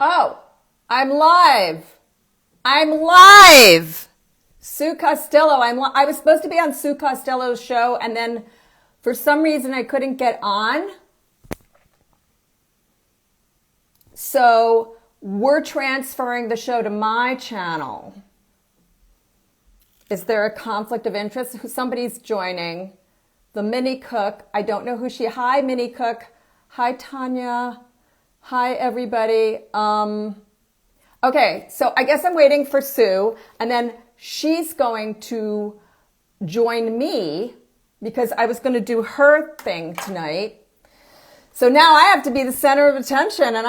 Oh, I'm live. I'm live. Sue Costello. I was supposed to be on Sue Costello's show, and then for some reason I couldn't get on. So we're transferring the show to my channel. Is there a conflict of interest? Somebody's joining. The Mini Cook. I don't know who she. Hi, Mini Cook. Hi, Tanya. Hi, everybody. Okay, so I guess I'm waiting for Sue, and then she's going to join me because I was going to do her thing tonight. So now I have to be the center of attention, and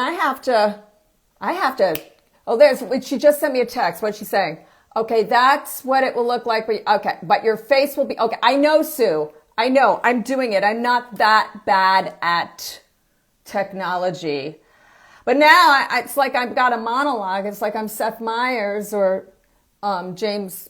she just sent me a text. What's she saying? Okay, that's what it will look like. Okay, but your face will be, okay, I know, Sue. I know, I'm doing it. I'm not that bad at technology. But now it's like I've got a monologue. It's like I'm Seth Meyers or James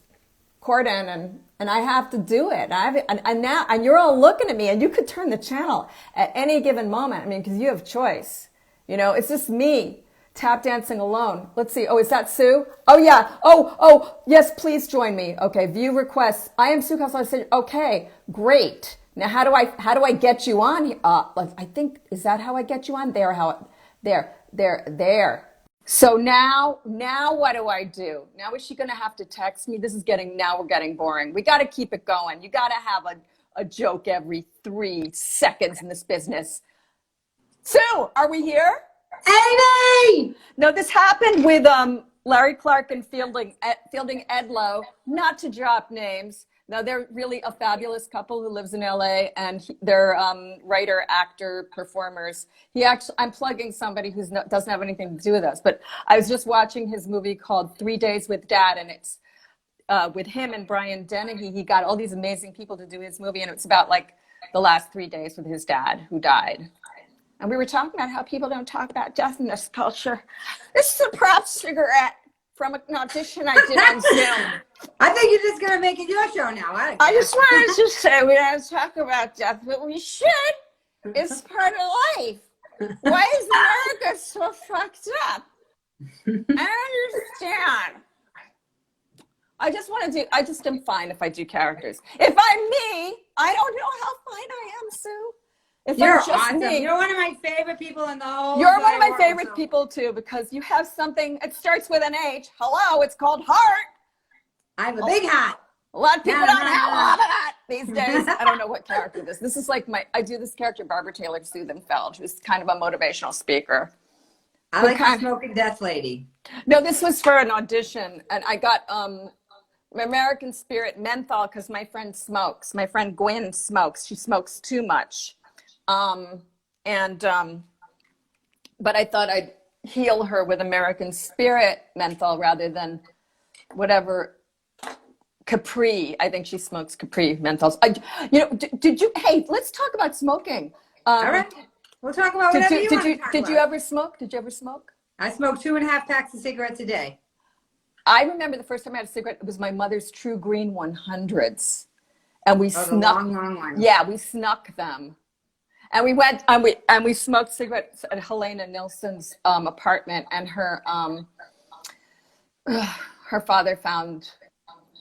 Corden, and I have to do it. And you're all looking at me, and you could turn the channel at any given moment. I mean, because you have choice. You know, it's just me tap dancing alone. Let's see. Oh, is that Sue? Oh yeah. Oh yes. Please join me. Okay. View requests. I am Sue Costello. I said, okay, great. Now how do I get you on? I think is that how I get you on? There. So now what do I do? Now is she going to have to text me? Now we're getting boring. We got to keep it going. You got to have a joke every 3 seconds in this business. Sue, are we here? Amy! No, this happened with Larry Clark and Fielding Edlow, not to drop names. No, they're really a fabulous couple who lives in LA, and they're writer, actor, performers. I'm plugging somebody who doesn't have anything to do with us, but I was just watching his movie called 3 Days with Dad, and it's with him and Brian Dennehy. He got all these amazing people to do his movie, and it's about like the last 3 days with his dad who died. And we were talking about how people don't talk about death in this culture. This is a prop cigarette from an audition I did on Zoom. I think you're just going to make it your show now. I just wanted to say we don't talk about death, but we should. It's part of life. Why is America so fucked up? I don't understand. I just am fine if I do characters. If I'm me, I don't know how fine I am, Sue. If You're I'm just awesome. me. You're one of my favorite people in the whole You're one of my world, favorite people too, because you have something, it starts with an H. Hello, it's called heart. I have a big hat. A lot of people don't have a lot of that these days. I don't know what character this is like I do this character, Barbara Taylor Suthenfeld, who's kind of a motivational speaker. I like the smoking death lady. No, this was for an audition, and I got American Spirit menthol because my friend smokes. My friend Gwen smokes. She smokes too much. But I thought I'd heal her with American Spirit menthol rather than whatever Capri. I think she smokes Capri menthols. Hey, let's talk about smoking. All right. We'll talk about whatever you want to talk about. Did you ever smoke? Did you ever smoke? I smoke 2.5 packs of cigarettes a day. I remember the first time I had a cigarette, it was my mother's True Green 100s. And we snuck. The long ones. Yeah, we snuck them. And we went and we smoked cigarettes at Helena Nilsson's apartment, and her father found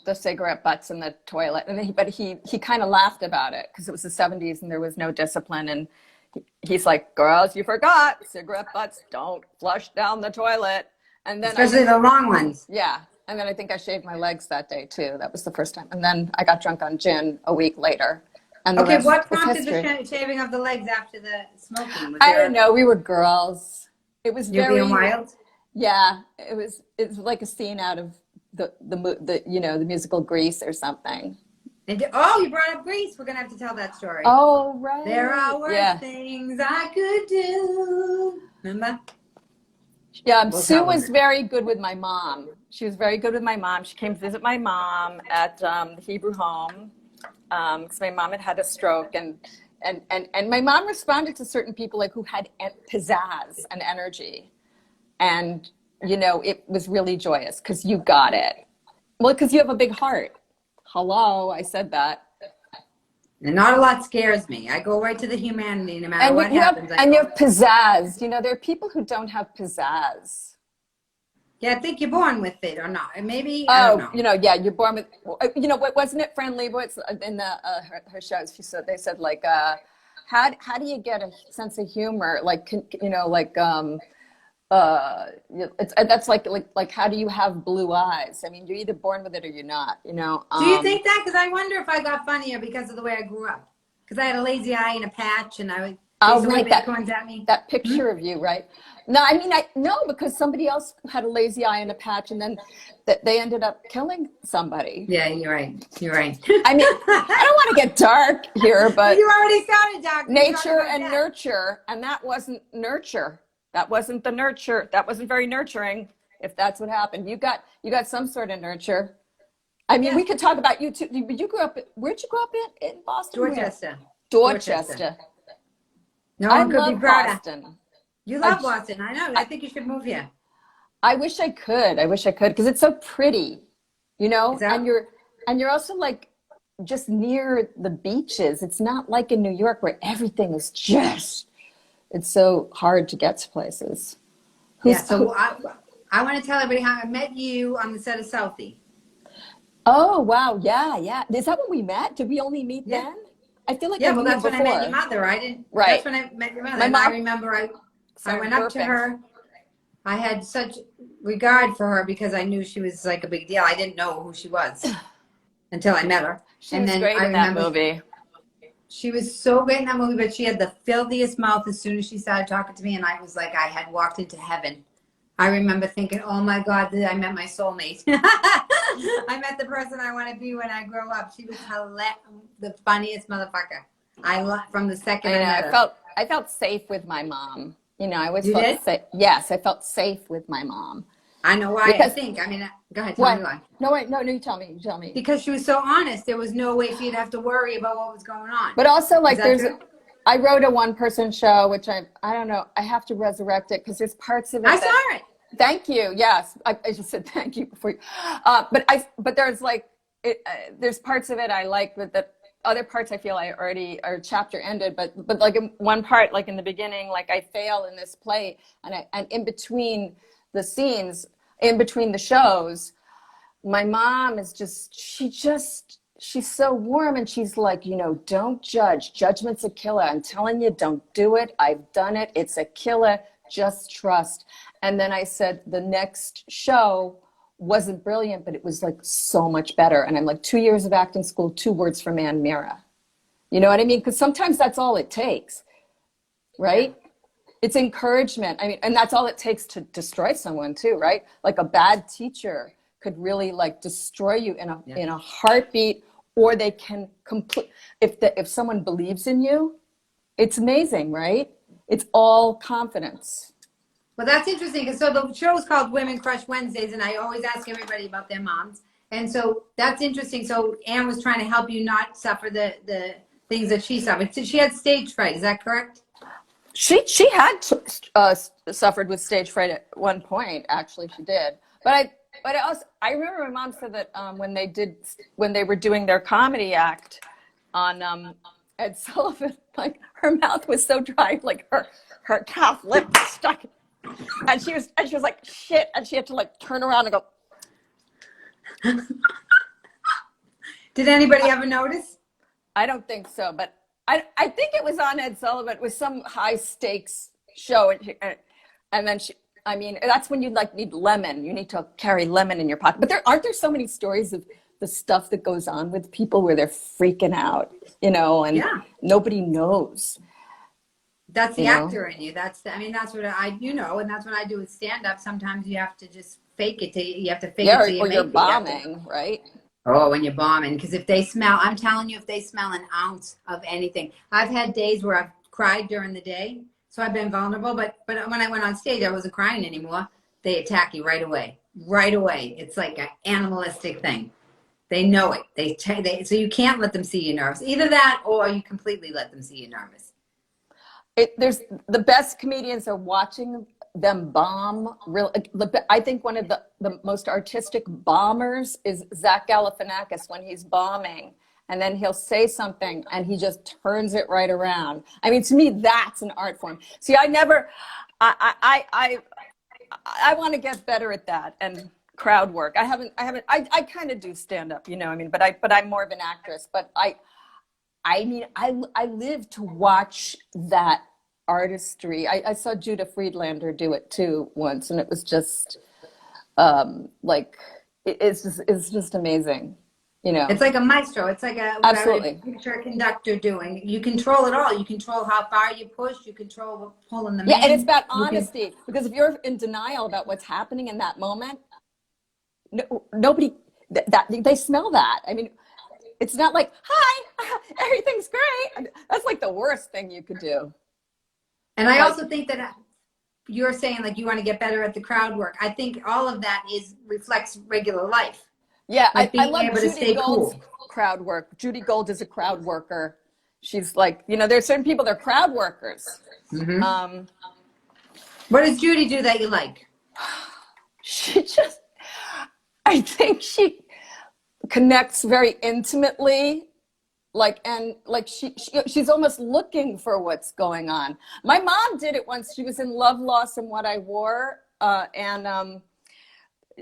the cigarette butts in the toilet, and he kind of laughed about it because it was the 70s and there was no discipline, and he's like, "Girls, you forgot cigarette butts don't flush down the toilet." And then especially the long ones. Yeah, and then I think I shaved my legs that day too. That was the first time, and then I got drunk on gin a week later. Okay, what prompted the shaving of the legs after the smoking? I don't know. We were girls. It was very being wild. Yeah, it was like a scene out of the musical Grease or something. You brought up Grease. We're gonna have to tell that story. Oh right. There are worse things I could do. Remember? Yeah, Sue was very good with my mom. She was very good with my mom. She came to visit my mom at the Hebrew home. Because my mom had a stroke, and my mom responded to certain people like who had pizzazz and energy, and it was really joyous because you got it. Well, because you have a big heart. Hello, I said that. And not a lot scares me. I go right to the humanity no matter what happens. And you have pizzazz. You know, there are people who don't have pizzazz. Yeah, I think you're born with it or not. Maybe, I don't know. You know, yeah, you're born with, you know, wasn't it Fran Lebowitz in the her shows? They said like, how do you get a sense of humor? Like, you know, like, that's like how do you have blue eyes? I mean, you're either born with it or you're not, you know. Do you think that? Because I wonder if I got funnier because of the way I grew up. Because I had a lazy eye and a patch, and I would right, at me. That picture of you, right? No, I mean, no, because somebody else had a lazy eye and a patch, and then they ended up killing somebody. Yeah, you're right. You're right. I mean, I don't want to get dark here, but you already sounded dark. Nature and nurture, and that wasn't nurture. That wasn't the nurture. That wasn't very nurturing. If that's what happened, you got some sort of nurture. I mean, we could talk about you too. You grew up. Where'd you grow up in Boston? Dorchester. Dorchester. No one could be prouder. Boston. You love Boston. I know. I think you should move here. I wish I could. Because it's so pretty, you know. And you're also like just near the beaches. It's not like in New York where everything is just. It's so hard to get to places. So I want to tell everybody how I met you on the set of Southie. Oh wow, yeah. Is that when we met? Did we only meet then? I feel like that's when I met your mother. I didn't. Right. That's when I met your mother. I remember I went up to her. I had such regard for her because I knew she was like a big deal. I didn't know who she was until I met her. She was great in that movie. She was so great in that movie, but she had the filthiest mouth as soon as she started talking to me, and I was like, I had walked into heaven. I remember thinking, oh my God, I met my soulmate. I met the person I want to be when I grow up. She was the funniest motherfucker. From the second I met her. I felt safe with my mom. You know, I always felt safe. Yes, I felt safe with my mom. I know why. I think. I mean, go ahead. Tell me why. No, wait. No, you tell me. You tell me. Because she was so honest. There was no way for you to have to worry about what was going on. But also, like, I wrote a one-person show, which I don't know. I have to resurrect it because there's parts of it. I saw it. Thank you. Yes, I just said thank you before you. But there's like, there's parts of it I like, but the other parts I feel our chapter ended. But like in one part, like in the beginning, like I fail in this play, and in between the scenes, in between the shows, my mom is she's so warm, and she's like, you know, don't judge. Judgment's a killer. I'm telling you, don't do it. I've done it. It's a killer. Just trust. And then I said, the next show wasn't brilliant, but it was like so much better. And I'm like, 2 years of acting school, 2 words from Ann Mira. You know what I mean? Because sometimes that's all it takes, right? It's encouragement. I mean, and that's all it takes to destroy someone too, right? Like a bad teacher could really like destroy you in a heartbeat, or they can if someone believes in you, it's amazing, right? It's all confidence. Well, that's interesting. So the show is called Women Crush Wednesdays, and I always ask everybody about their moms. And so that's interesting. So Anne was trying to help you not suffer the things that she suffered. So she had stage fright. Is that correct? She had suffered with stage fright at one point. Actually, she did. But I remember my mom said that when they were doing their comedy act on Ed Sullivan, like her mouth was so dry, like her calf lip was stuck, and she was like shit, and she had to like turn around and go. Did anybody ever notice? I don't think so, but I think it was on Ed Sullivan. It was some high stakes show, and then I mean, that's when you like need lemon. You need to carry lemon in your pocket. But aren't there so many stories of the stuff that goes on with people where they're freaking out, you know, and nobody knows. That's the actor in you. That's what and that's when I do with stand up. Sometimes you have to just fake it. You have to fake it till you or make you're it. bombing, right? Oh, when you're bombing, because if they smell, I'm telling you, if they smell an ounce of anything, I've had days where I've cried during the day, so I've been vulnerable. But when I went on stage, I wasn't crying anymore. They attack you right away. Right away. It's like an animalistic thing. They know it. So you can't let them see you nervous. Either that, or you completely let them see you nervous. There's the best comedians are watching them bomb. I think one of the most artistic bombers is Zach Galifianakis when he's bombing, and then he'll say something and he just turns it right around. I mean, to me, that's an art form. See, I want to get better at that and crowd work. I kind of do stand up, you know, I mean, but I'm more of an actress, but I live to watch that artistry. I saw Judah Friedlander do it too once, and it was just like it's just amazing, you know. It's like a maestro. It's like a what I Absolutely. would picture a conductor doing. You control it all. You control how far you push. You control pulling the Yeah, and it's main. about You can, honesty because if you're in denial about what's happening in that moment, nobody that they smell that. I mean, it's not like, hi, everything's great. That's like the worst thing you could do. and I Like, also think that you're saying like you want to get better at the crowd work. I think all of that reflects regular life, yeah, like I being love able to Judy stay Gold's cool. crowd work. Judy Gold is a crowd worker. She's like, you know, there's certain people, they're crowd workers. Hmm. Um, What does Judy do that you like? she just, I think she connects very intimately, like, and like she's almost looking for what's going on. My mom did it once. She was in Love, Loss, and What I Wore, and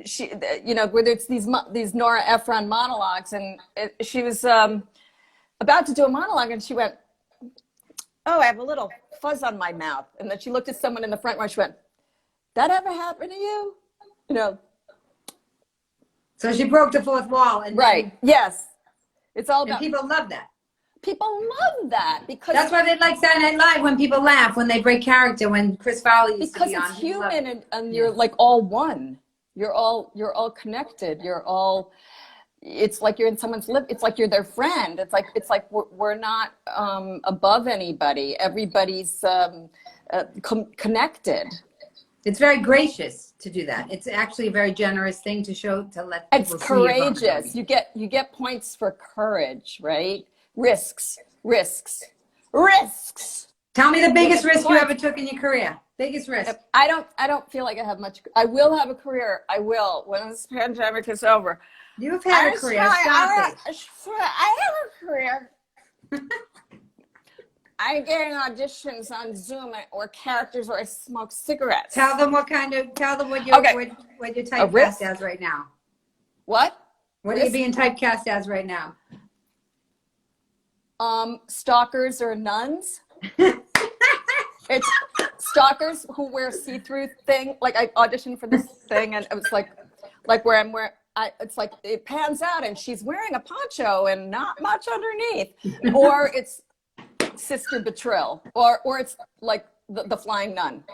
she, you know, whether it's these Nora Ephron monologues, and she was about to do a monologue, and she went, "Oh, I have a little fuzz on my mouth," and then she looked at someone in the front row. She went, "That ever happened to you?" You know, So she broke the fourth wall, and right? Yes, it's all and about people love that. people love that That's why they like Saturday Night Live when people laugh, when they break character, when Chris Farley used to because be it's on. People love human, it. and Yeah. you're like all one. You're all connected. You're all. It's like you're in someone's lip. It's like you're their friend. It's like we're not above anybody. Everybody's connected. It's very gracious to do that. It's actually a very generous thing to show, to let It's people see your courageous. vulnerability. You get points for courage, right? Risks. Tell me the You biggest get risk you ever points. took in your career. Biggest risk. I don't feel like I have much. I will have a career. I will when this pandemic is over. You've had a career. Stop it. I have a career. I'm getting auditions on Zoom or characters where I smoke cigarettes. Tell them what Okay. what you're A risk? typecast as right now. What? What are you Risk? being typecast as right now? Stalkers or nuns. It's stalkers who wear see-through thing. Like I auditioned for this thing, and it was like where I'm wearing. It's like it pans out, and she's wearing a poncho and not much underneath, or it's Sister Betrayal, or it's like the Flying Nun.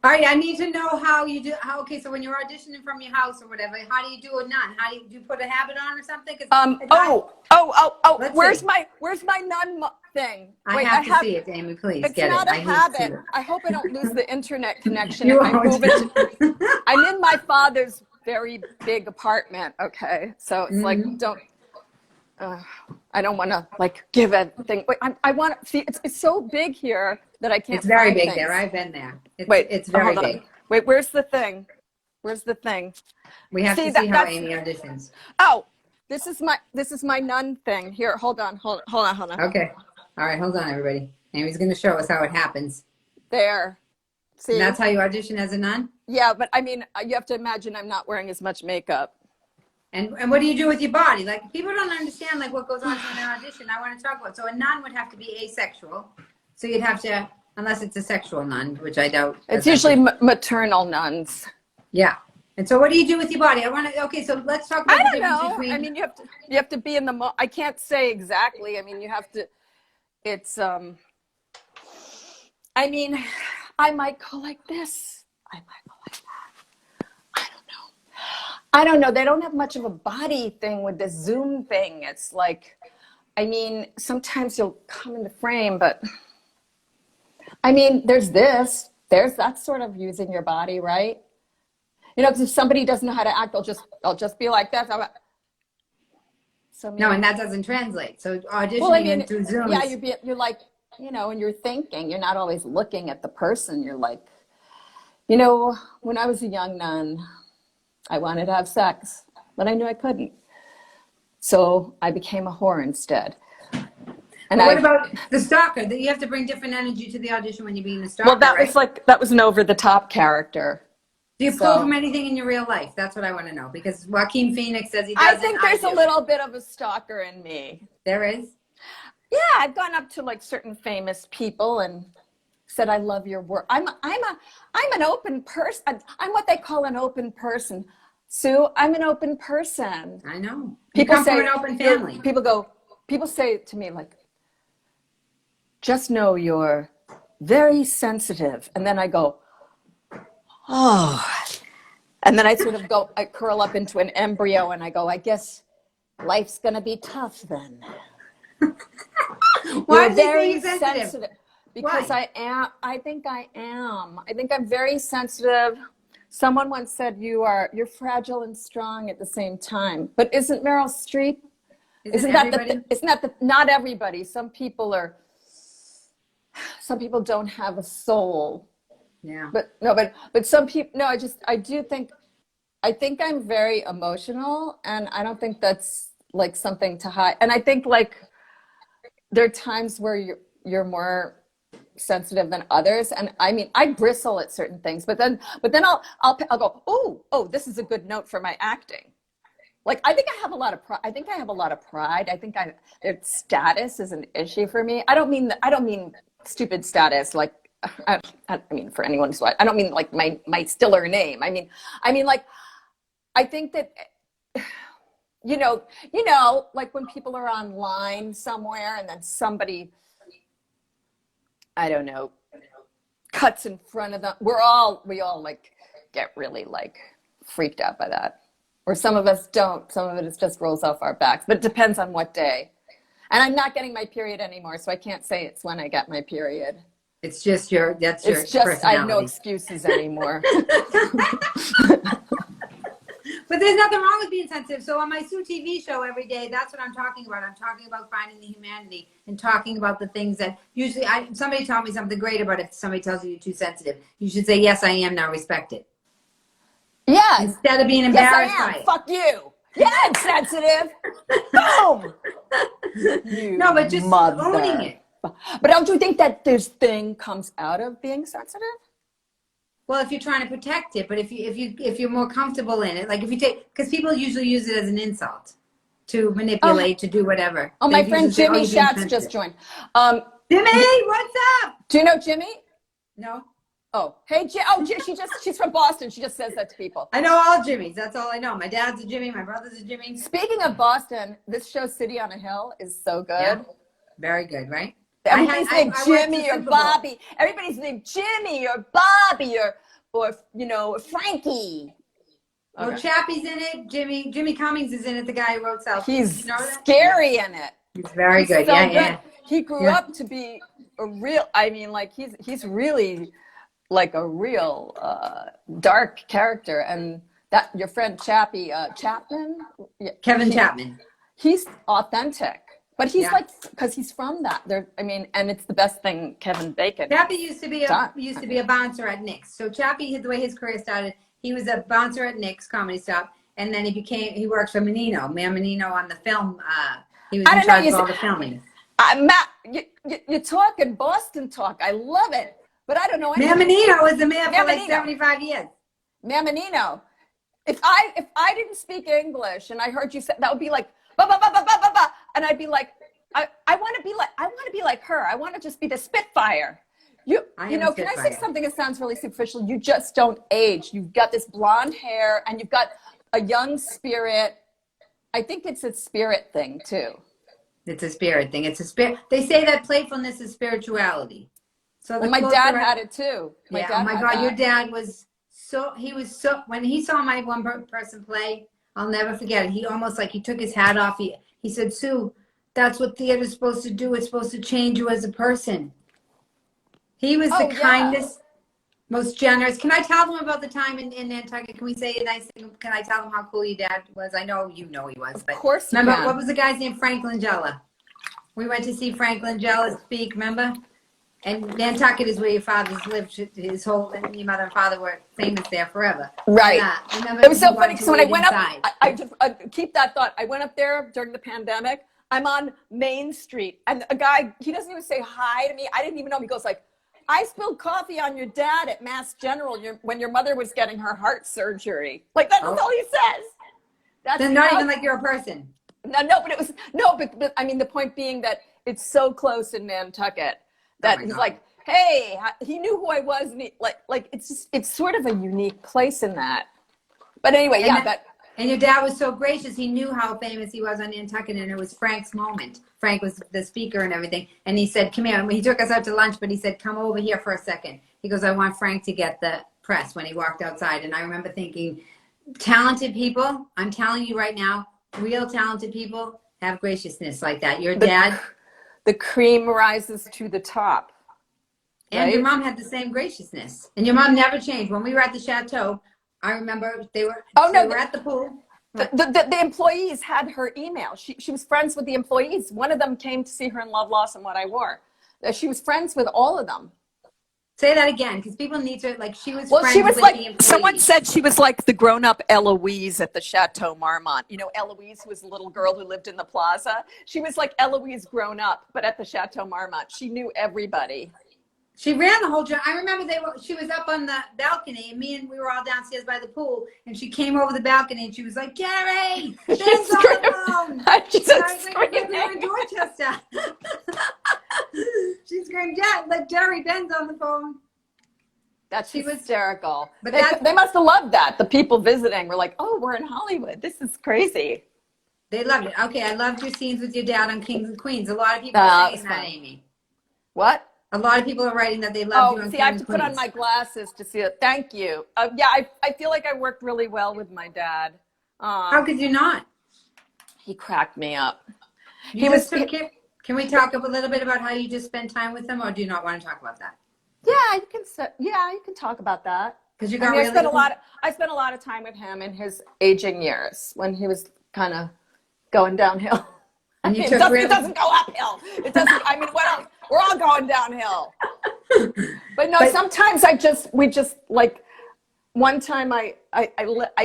All right, I need to know how you do. Okay, so when you're auditioning from your house or whatever, how do you do a nun? How do you put a habit on or something? Where's see. my nun thing? I Wait, have to see it, Amy. Please It's get not it. a I need to see habit. it. I hope I don't lose the internet connection You if I move it. won't. I'm in my father's very big apartment. Okay, so it's like don't. I don't want to like give a thing. Wait, I want to see. It's so big here that I can't It's very find big things. there. I've been there. It's very Hold on. big. Wait, where's the thing? Where's the thing? We have to see how Amy auditions. Oh, this is my nun thing. Here, hold on. Okay. All right, hold on, everybody. Amy's going to show us how it happens. There. See? And that's how you audition as a nun? Yeah, but I mean, you have to imagine I'm not wearing as much makeup. And what do you do with your body? Like, people don't understand, like, what goes on when they're audition. I want to talk about. So a nun would have to be asexual. So you'd have to, unless it's a sexual nun, which I doubt. It's usually maternal nuns. Yeah. And so what do you do with your body? Okay, so let's talk about I the don't difference know. between. I mean, you have to be in the I can't say exactly. I mean, you have to. It's I mean, I might go like this. I might go like that. I don't know. They don't have much of a body thing with the Zoom thing. It's like, I mean, sometimes you'll come into frame, but I mean, there's that's sort of using your body, right? You know, because if somebody doesn't know how to act, they'll just be like that. So No, and that doesn't translate. So auditioning well, I mean, through Zoom. yeah, you're like, you know, and you're thinking. You're not always looking at the person. You're like, you know, when I was a young nun, I wanted to have sex, but I knew I couldn't. So I became a whore instead. And But what about the stalker? That you have to bring different energy to the audition when you're being the stalker, well, that right? was like, that was an over the top character. Do you So pull from anything in your real life? That's what I want to know. Because Joaquin Phoenix says he I doesn't. think there's a little bit of a stalker in me. There is? Yeah, I've gone up to like certain famous people and said, I love your work. I'm an open person. I'm what they call an open person. Sue, I'm an open person. I know. You People come say, from an open family. People say to me like, just know you're very sensitive. And then I go, oh. And then I sort of go, I curl up into an embryo and I go, I guess life's going to be tough then. Why You're do they say very you're sensitive? Because Why? I think I am. I think I'm very sensitive. Someone once said you're fragile and strong at the same time. But isn't Meryl Streep? Isn't everybody? Not everybody. Some people don't have a soul. Yeah. But some people, no, I think I'm very emotional, and I don't think that's like something to hide. And I think like there are times where you're more sensitive than others, and I mean I bristle at certain things, but then I'll go, oh, this is a good note for my acting. Like I think I have a lot of pride. I think status is an issue for me. I don't mean stupid status like. I mean, for anyone who's I don't mean like my stiller name. I mean like, I think that, you know, like when people are online somewhere and then somebody, I don't know, cuts in front of them. We all like get really like freaked out by that. Or some of us don't. Some of it just rolls off our backs, but it depends on what day. And I'm not getting my period anymore, so I can't say it's when I get my period. It's just your I have no excuses anymore. But there's nothing wrong with being sensitive. So on my Sue TV show every day, that's what I'm talking about. I'm talking about finding the humanity and talking about the things that usually somebody taught me something great about if somebody tells you you're too sensitive. You should say, yes, I am, now respect it. Yeah. Instead of being embarrassed yes, I am. by it. Fuck you. Yeah, I'm sensitive. Boom. No, but just owning it. But don't you think that this thing comes out of being sensitive? Well, if you're trying to protect it, but if you're more comfortable in it, like if you take, because people usually use it as an insult to manipulate, to do whatever. Oh, my friend Jimmy Schatz just joined. Jimmy, what's up? Do you know Jimmy? No. Oh, hey, she's from Boston. She just says that to people. I know all Jimmys. That's all I know. My dad's a Jimmy. My brother's a Jimmy. Speaking of Boston, this show City on a Hill is so good. Yeah. Very good, right? Everybody's named Jimmy or Bobby. Everybody's named Jimmy or Bobby or Frankie. Well, okay. Chappie's in it. Jimmy Cummings is in it. The guy who wrote South. He's scary in it. He's very good. So yeah. He grew up to be a real. I mean, like he's really like a real dark character, and that your friend Chapman, Kevin Chapman. He's authentic. But he's like, because he's from that. And it's the best thing Kevin Bacon. Chappie used to be a bouncer at Nick's. So Chappie, the way his career started, he was a bouncer at Nick's Comedy Stop, and then he worked for Menino on the film. He was in charge of all the filming. Matt, you're talking Boston talk. I love it, but I don't know anything. Menino was the man for like 75 years. Menino. If I didn't speak English and I heard you say, that would be like, ba, ba, ba, ba, ba, ba, ba. And I'd be like, I want to be like her. I want to just be the Spitfire. Can I say something that sounds really superficial? You just don't age. You've got this blonde hair and you've got a young spirit. I think it's a spirit thing too. It's a spirit thing. It's a spirit. They say that playfulness is spirituality. So my dad had it too. Oh my God, your dad was when he saw my one person play, I'll never forget it. He almost he took his hat off. He said, Sue, that's what theater's supposed to do. It's supposed to change you as a person. He was the kindest, most generous. Can I tell them about the time in Nantucket? Can we say a nice thing? Can I tell them how cool your dad was? I know you know he was. But of course you remember, can. What was the guy's name? Frank Langella. We went to see Frank Langella speak, remember? And Nantucket is where your father's lived his whole, and your mother and father were famous there forever. Right. And, remember It was so you funny wanted because to when I wait went inside. up, I just keep that thought. I went up there during the pandemic. I'm on Main Street, and a guy, he doesn't even say hi to me. I didn't even know him. He goes like, "I spilled coffee on your dad at Mass General when your mother was getting her heart surgery." Like that's Oh. all he says. That's So not even like you're a person. no, but it was no, but I mean the point being that it's so close in Nantucket that he's God. like, hey, he knew who I was, and like it's just, it's sort of a unique place in that. But anyway, And yeah, and your dad was so gracious. He knew how famous he was on Nantucket, and it was Frank's moment. Frank was the speaker and everything. And he said, come here. And he took us out to lunch, but he said, come over here for a second. He goes, I want Frank to get the press when he walked outside. And I remember thinking, talented people, I'm telling you right now, real talented people have graciousness like that. Your dad. the cream rises to the top. And your Right? mom had the same graciousness. And your mom never changed. When we were at the chateau, I remember they were at the pool. The employees had her email. She was friends with the employees. One of them came to see her in Love, Loss, and What I Wore. She was friends with all of them. Say that again, because people need to, like, she was Well, friends she was with like, the employees. someone said she was like the grown-up Eloise at the Chateau Marmont. You know, Eloise, who was the little girl who lived in the plaza. She was like Eloise grown up, but at the Chateau Marmont. She knew everybody. She ran the whole job. I remember she was up on the balcony, and we were all downstairs by the pool, and she came over the balcony, and she was like, Jerry, Ben's on the phone. She And I was like, we were in Dorchester. She screamed, yeah, like, Jerry, Ben's on the phone. That's hysterical. But they must have loved that. The people visiting were like, oh, we're in Hollywood. This is crazy. They loved it. Okay, I loved your scenes with your dad on Kings and Queens. A lot of people are saying that, Amy. What? A lot of people are writing that they loved you on Kings and Queens. I have to put on my glasses to see it. Thank you. Yeah, I feel like I worked really well with my dad. How could you not? He cracked me up. Can we talk a little bit about how you just spent time with him, or do you not want to talk about that? Yeah, you can talk about that. Because you I spent a lot of time with him in his aging years when he was kind of going downhill. And it doesn't go uphill. It doesn't. I mean, what else? We're all going downhill. But no, sometimes we just like. One time, I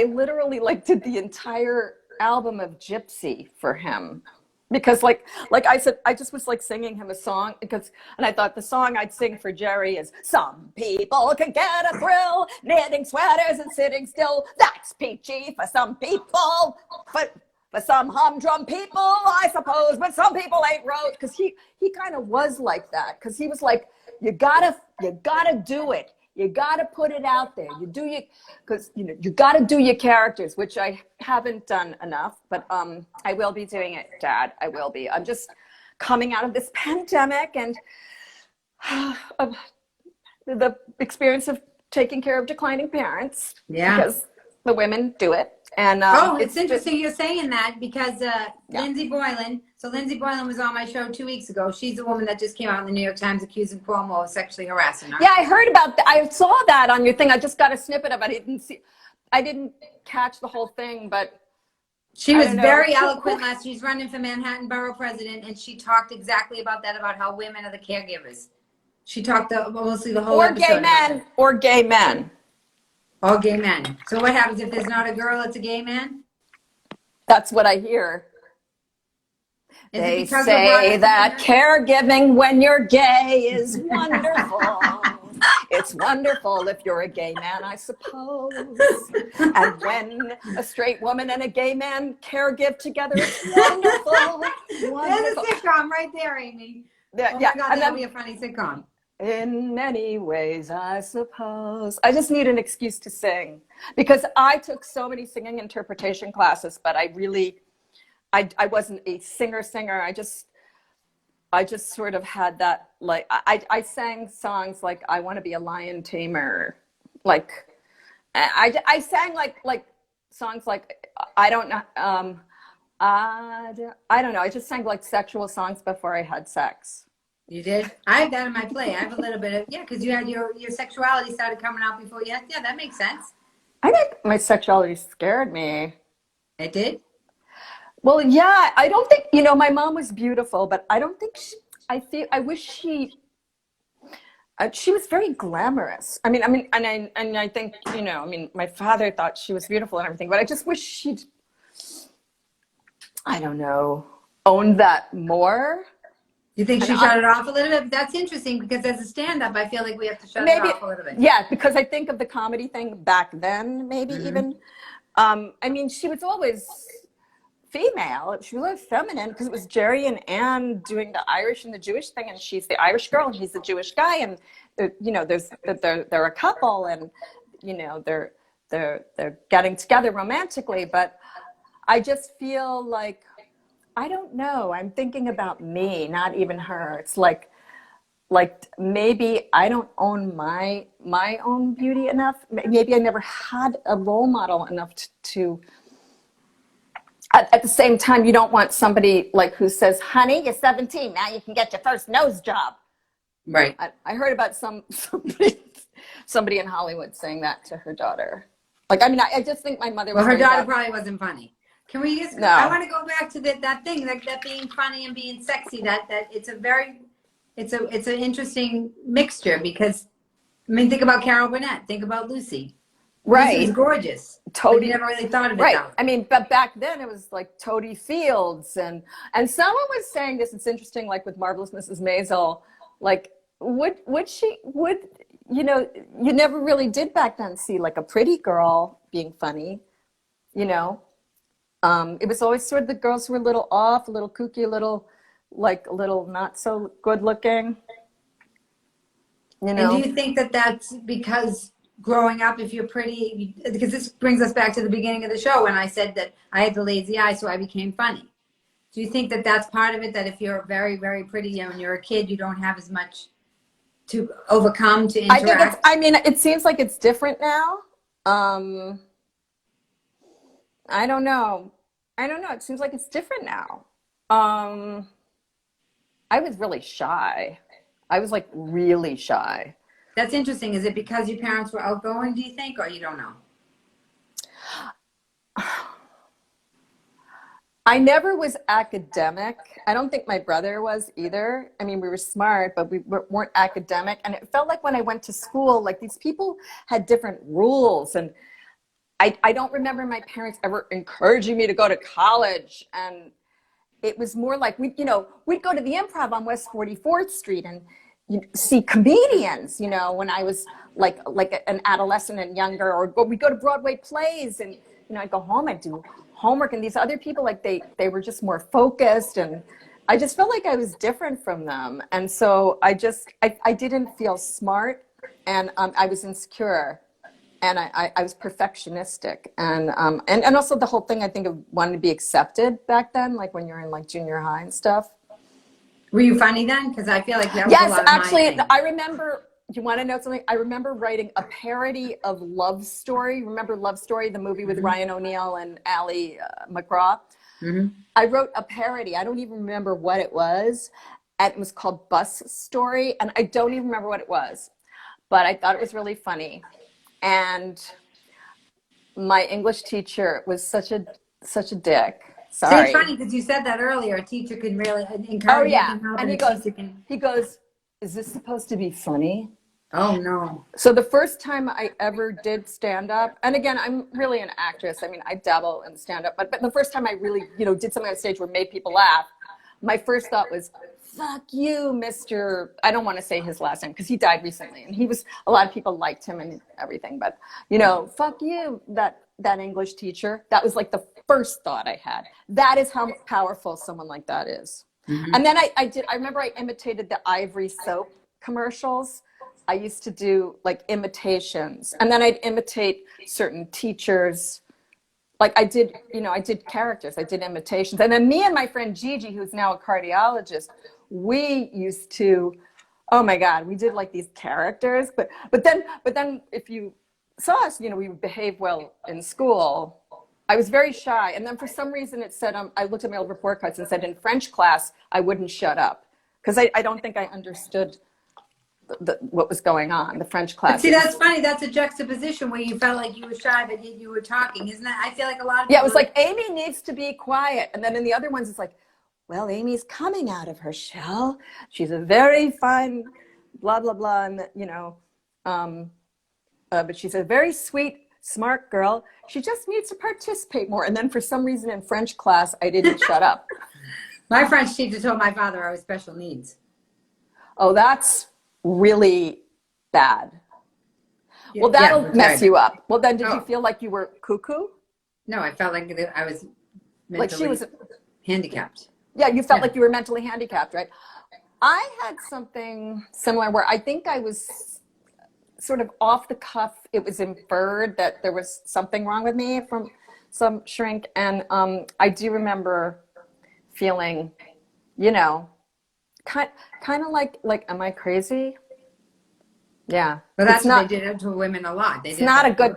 literally like did the entire album of Gypsy for him. Because like I said, I just was like singing him a song and I thought the song I'd sing for Jerry is some people can get a thrill knitting sweaters and sitting still. That's peachy for some people, but for some humdrum people, I suppose. But some people ain't rose. Because he kind of was like that. Because he was like, you gotta do it. You got to put it out there. You got to do your characters, which I haven't done enough, but I will be doing it, Dad. I will be. I'm just coming out of this pandemic and the experience of taking care of declining parents. Yeah. Because the women do it. And it's interesting you're saying that because Lindsay Boylan. So Lindsay Boylan was on my show 2 weeks ago. She's the woman that just came out in the New York Times accusing Cuomo of sexually harassing her. Yeah, I heard about that. I saw that on your thing. I just got a snippet of it. I didn't catch the whole thing, but she was very eloquent last. She's running for Manhattan Borough President, and she talked exactly about that, about how women are the caregivers. She talked mostly the whole episode. Or gay men. All gay men. So what happens if there's not a girl, it's a gay man? That's what I hear. They say that caregiving when you're gay is wonderful. It's wonderful if you're a gay man, I suppose. And when a straight woman and a gay man caregive together, it's wonderful. There's a sitcom right there, Amy. Oh my God, that'll be a funny sitcom. In many ways, I suppose. I just need an excuse to sing because I took so many singing interpretation classes, but I wasn't a singer. I just sort of had that, like, I sang songs like I Want to Be a Lion Tamer. Like, I sang like songs like, I don't know. I don't know. I just sang like sexual songs before I had sex. You did? I have that in my play. I have a little bit of, because you had your sexuality started coming out before you had, that makes sense. I think my sexuality scared me. It did? Well, yeah, I don't think, my mom was beautiful, but I don't think I wish she, She was very glamorous. I think, my father thought she was beautiful and everything, but I just wish she'd, I don't know, owned that more. You think And she shut it off a little bit? That's interesting because as a stand-up, I feel like we have to shut it maybe, off a little bit. yeah, because I think of the comedy thing back then, maybe even. She was always female. She was always feminine because it was Jerry and Ann doing the Irish and the Jewish thing, and she's the Irish girl and he's the Jewish guy, and they're a couple, and they're getting together romantically. But I just feel like, I don't know. I'm thinking about me, not even her. It's like maybe I don't own my own beauty enough. Maybe I never had a role model enough to at the same time, you don't want somebody like who says, honey, you're 17, now you can get your first nose job. Right. I heard about somebody in Hollywood saying that to her daughter. I just think my mother was. Well, her daughter probably wasn't funny. Can we just? No. I want to go back to that thing, that being funny and being sexy. That it's an interesting mixture because, think about Carol Burnett. Think about Lucy. Right. Lucy was gorgeous. Toady. You never really thought of it. Right. That way. But back then it was like Toady Fields and someone was saying this. It's interesting, like with Marvelous Mrs. Maisel, like would you never really did back then see like a pretty girl being funny, It was always sort of the girls who were a little off, a little kooky, a little not so good looking. And do you think that that's because growing up, if you're pretty, because this brings us back to the beginning of the show when I said that I had the lazy eye, so I became funny. Do you think that that's part of it, that if you're very, very pretty and you're a kid, you don't have as much to overcome, to interact? It seems like it's different now. I don't know. It seems like it's different now. I was really shy. I was like really shy. That's interesting. Is it because your parents were outgoing, do you think, or you don't know? I never was academic. I don't think my brother was either. We were smart, but we weren't academic. And it felt like when I went to school, like these people had different rules. And I don't remember my parents ever encouraging me to go to college. And it was more like we'd go to the Improv on West 44th Street and see comedians, when I was like an adolescent and younger, or we'd go to Broadway plays and, I'd go home, I'd do homework, and these other people, like they were just more focused, and I just felt like I was different from them. And so I didn't feel smart, and I was insecure, and I was perfectionistic, and also the whole thing, I think, of wanting to be accepted back then, like when you're in like junior high and stuff. Were you funny then? Because I feel like that was a lot of actually, my thing. I remember. Do you want to know something? I remember writing a parody of Love Story. Remember Love Story, the movie with Ryan O'Neal and Ally McGraw? Mm-hmm. I wrote a parody. I don't even remember what it was. And it was called Bus Story. And I don't even remember what it was. But I thought it was really funny. And my English teacher was such a dick. Sorry. See, it's funny because you said that earlier. A teacher can really encourage. Oh, yeah. You, and he goes, is this supposed to be funny? Oh, no. So the first time I ever did stand up, and again, I'm really an actress. I dabble in stand up, but the first time I really, did something on stage where made people laugh, my first thought was, fuck you, Mr. I don't want to say his last name because he died recently, and a lot of people liked him and everything, but fuck you, that English teacher. That was like the first thought I had. That is how powerful someone like that is. Mm-hmm. And then I remember I imitated the Ivory soap commercials. I used to do like imitations, and then I'd imitate certain teachers. Like I did characters, I did imitations. And then me and my friend Gigi, who's now a cardiologist, we used to, oh my God, we did like these characters. But then if you saw us, we would behave well in school. I was very shy. And then for some reason it said, I looked at my old report cards and said in French class, I wouldn't shut up. Because I don't think I understood what was going on, the French class. But see, that's funny. That's a juxtaposition where you felt like you were shy, but yet you were talking. Isn't that? I feel like a lot of people. Yeah, it was like Amy needs to be quiet, and then in the other ones, it's like, well, Amy's coming out of her shell. She's a very fine blah, blah, blah. And, but she's a very sweet, smart girl. She just needs to participate more. And then for some reason in French class, I didn't shut up. My French teacher told my father I was special needs. Oh, that's really bad. Well, that'll mess you up. Well, then did you feel like you were cuckoo? No, I felt like I was mentally like she was handicapped. Yeah, you felt like you were mentally handicapped, right? I had something similar where I think I was sort of off the cuff. It was inferred that there was something wrong with me from some shrink. And I do remember feeling, kind of like, am I crazy? Yeah. But that's what they did to women a lot. It's not a good.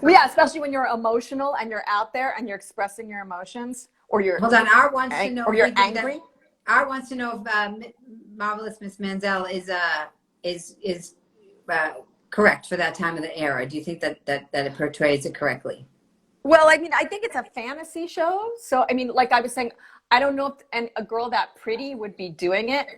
Yeah, especially when you're emotional and you're out there and you're expressing your emotions, or you're. Hold on, Art wants to know. Or you're angry. Art wants to know if Marvelous Miss Maisel is correct for that time of the era. Do you think that it portrays it correctly? Well, I mean, I think it's a fantasy show. So, I mean, like I was saying, I don't know if a girl that pretty would be doing it,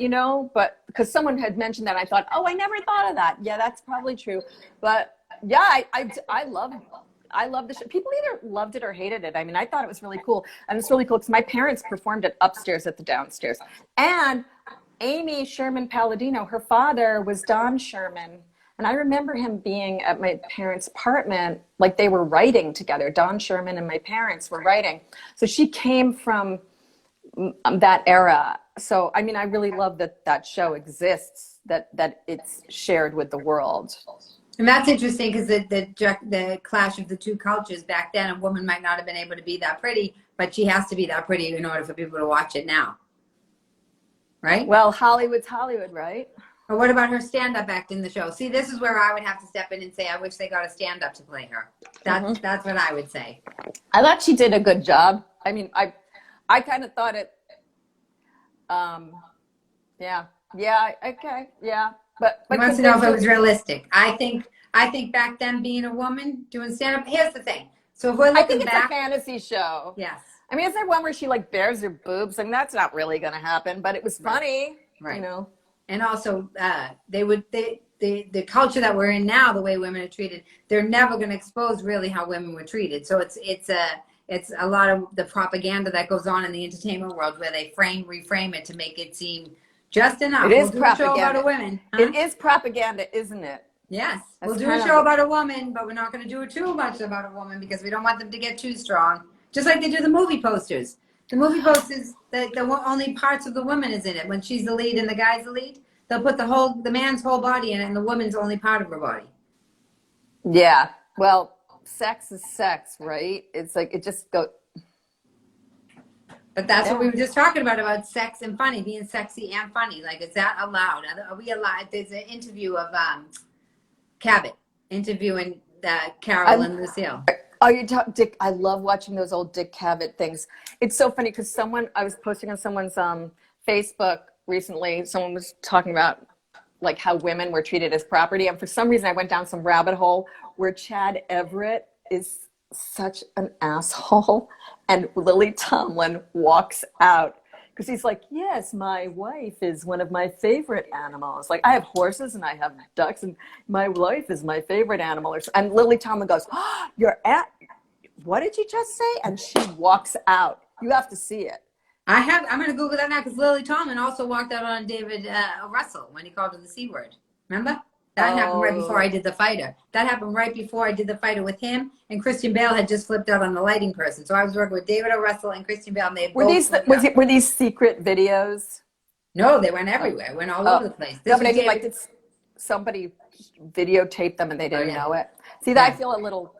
but because someone had mentioned that, I thought, oh, I never thought of that. Yeah, that's probably true. But yeah, I love the show. People either loved it or hated it. I mean, I thought it was really cool. And it's really cool because my parents performed it upstairs at the downstairs. And Amy Sherman Palladino, her father was Don Sherman. And I remember him being at my parents' apartment, like they were writing together. Don Sherman and my parents were writing. So she came from that era. So, I mean, I really love that show exists, that it's shared with the world. And that's interesting because the clash of the two cultures back then, a woman might not have been able to be that pretty, but she has to be that pretty in order for people to watch it now. Right? Well, Hollywood's Hollywood, right? Or what about her stand-up act in the show? See, this is where I would have to step in and say, I wish they got a stand-up to play her. That's what I would say. I thought she did a good job. I mean, I kind of thought it, okay, yeah. But he wants to know if it was realistic. I think back then being a woman doing stand-up, here's the thing. So if we're looking I think it's back, a fantasy show. Yes. I mean, is there one where she like bares her boobs? I mean, that's not really going to happen, but it was funny, right. And also, the culture that we're in now, the way women are treated, they're never going to expose really how women were treated. So it's a lot of the propaganda that goes on in the entertainment world where they reframe it to make it seem just enough. It is propaganda. We'll do a show about a woman. Huh? It is propaganda, isn't it? Yes. We'll do a show about a woman, but we're not going to do it too much about a woman because we don't want them to get too strong. Just like they do the movie posters. The movie posters, the only parts of the woman is in it. When she's the lead and the guy's the lead, they'll put the man's whole body in it and the woman's only part of her body. Yeah. Well, sex is sex, right? It's like, it just goes. But that's what we were just talking about sex and funny, being sexy and funny. Like, is that allowed? Are we allowed? There's an interview of Cabot interviewing Carol and Lucille. Oh, you talk Dick. I love watching those old Dick Cavett things. It's so funny because I was posting on someone's Facebook recently. Someone was talking about like how women were treated as property, and for some reason I went down some rabbit hole where Chad Everett is such an asshole, and Lily Tomlin walks out because he's like, yes, my wife is one of my favorite animals. Like, I have horses and I have ducks, and my wife is my favorite animal. And Lily Tomlin goes, oh, what did you just say? And she walks out. You have to see it. I'm going to Google that now because Lily Tomlin also walked out on David Russell when he called her the C word. Remember? That happened right before I did The Fighter. That happened right before I did The Fighter with him, and Christian Bale had just flipped out on the lighting person. So I was working with David O. Russell and Christian Bale, and they were these secret videos? No, they went everywhere. Went all over the place. No, but I mean, like, did somebody videotape them and they didn't know it? See, I feel a little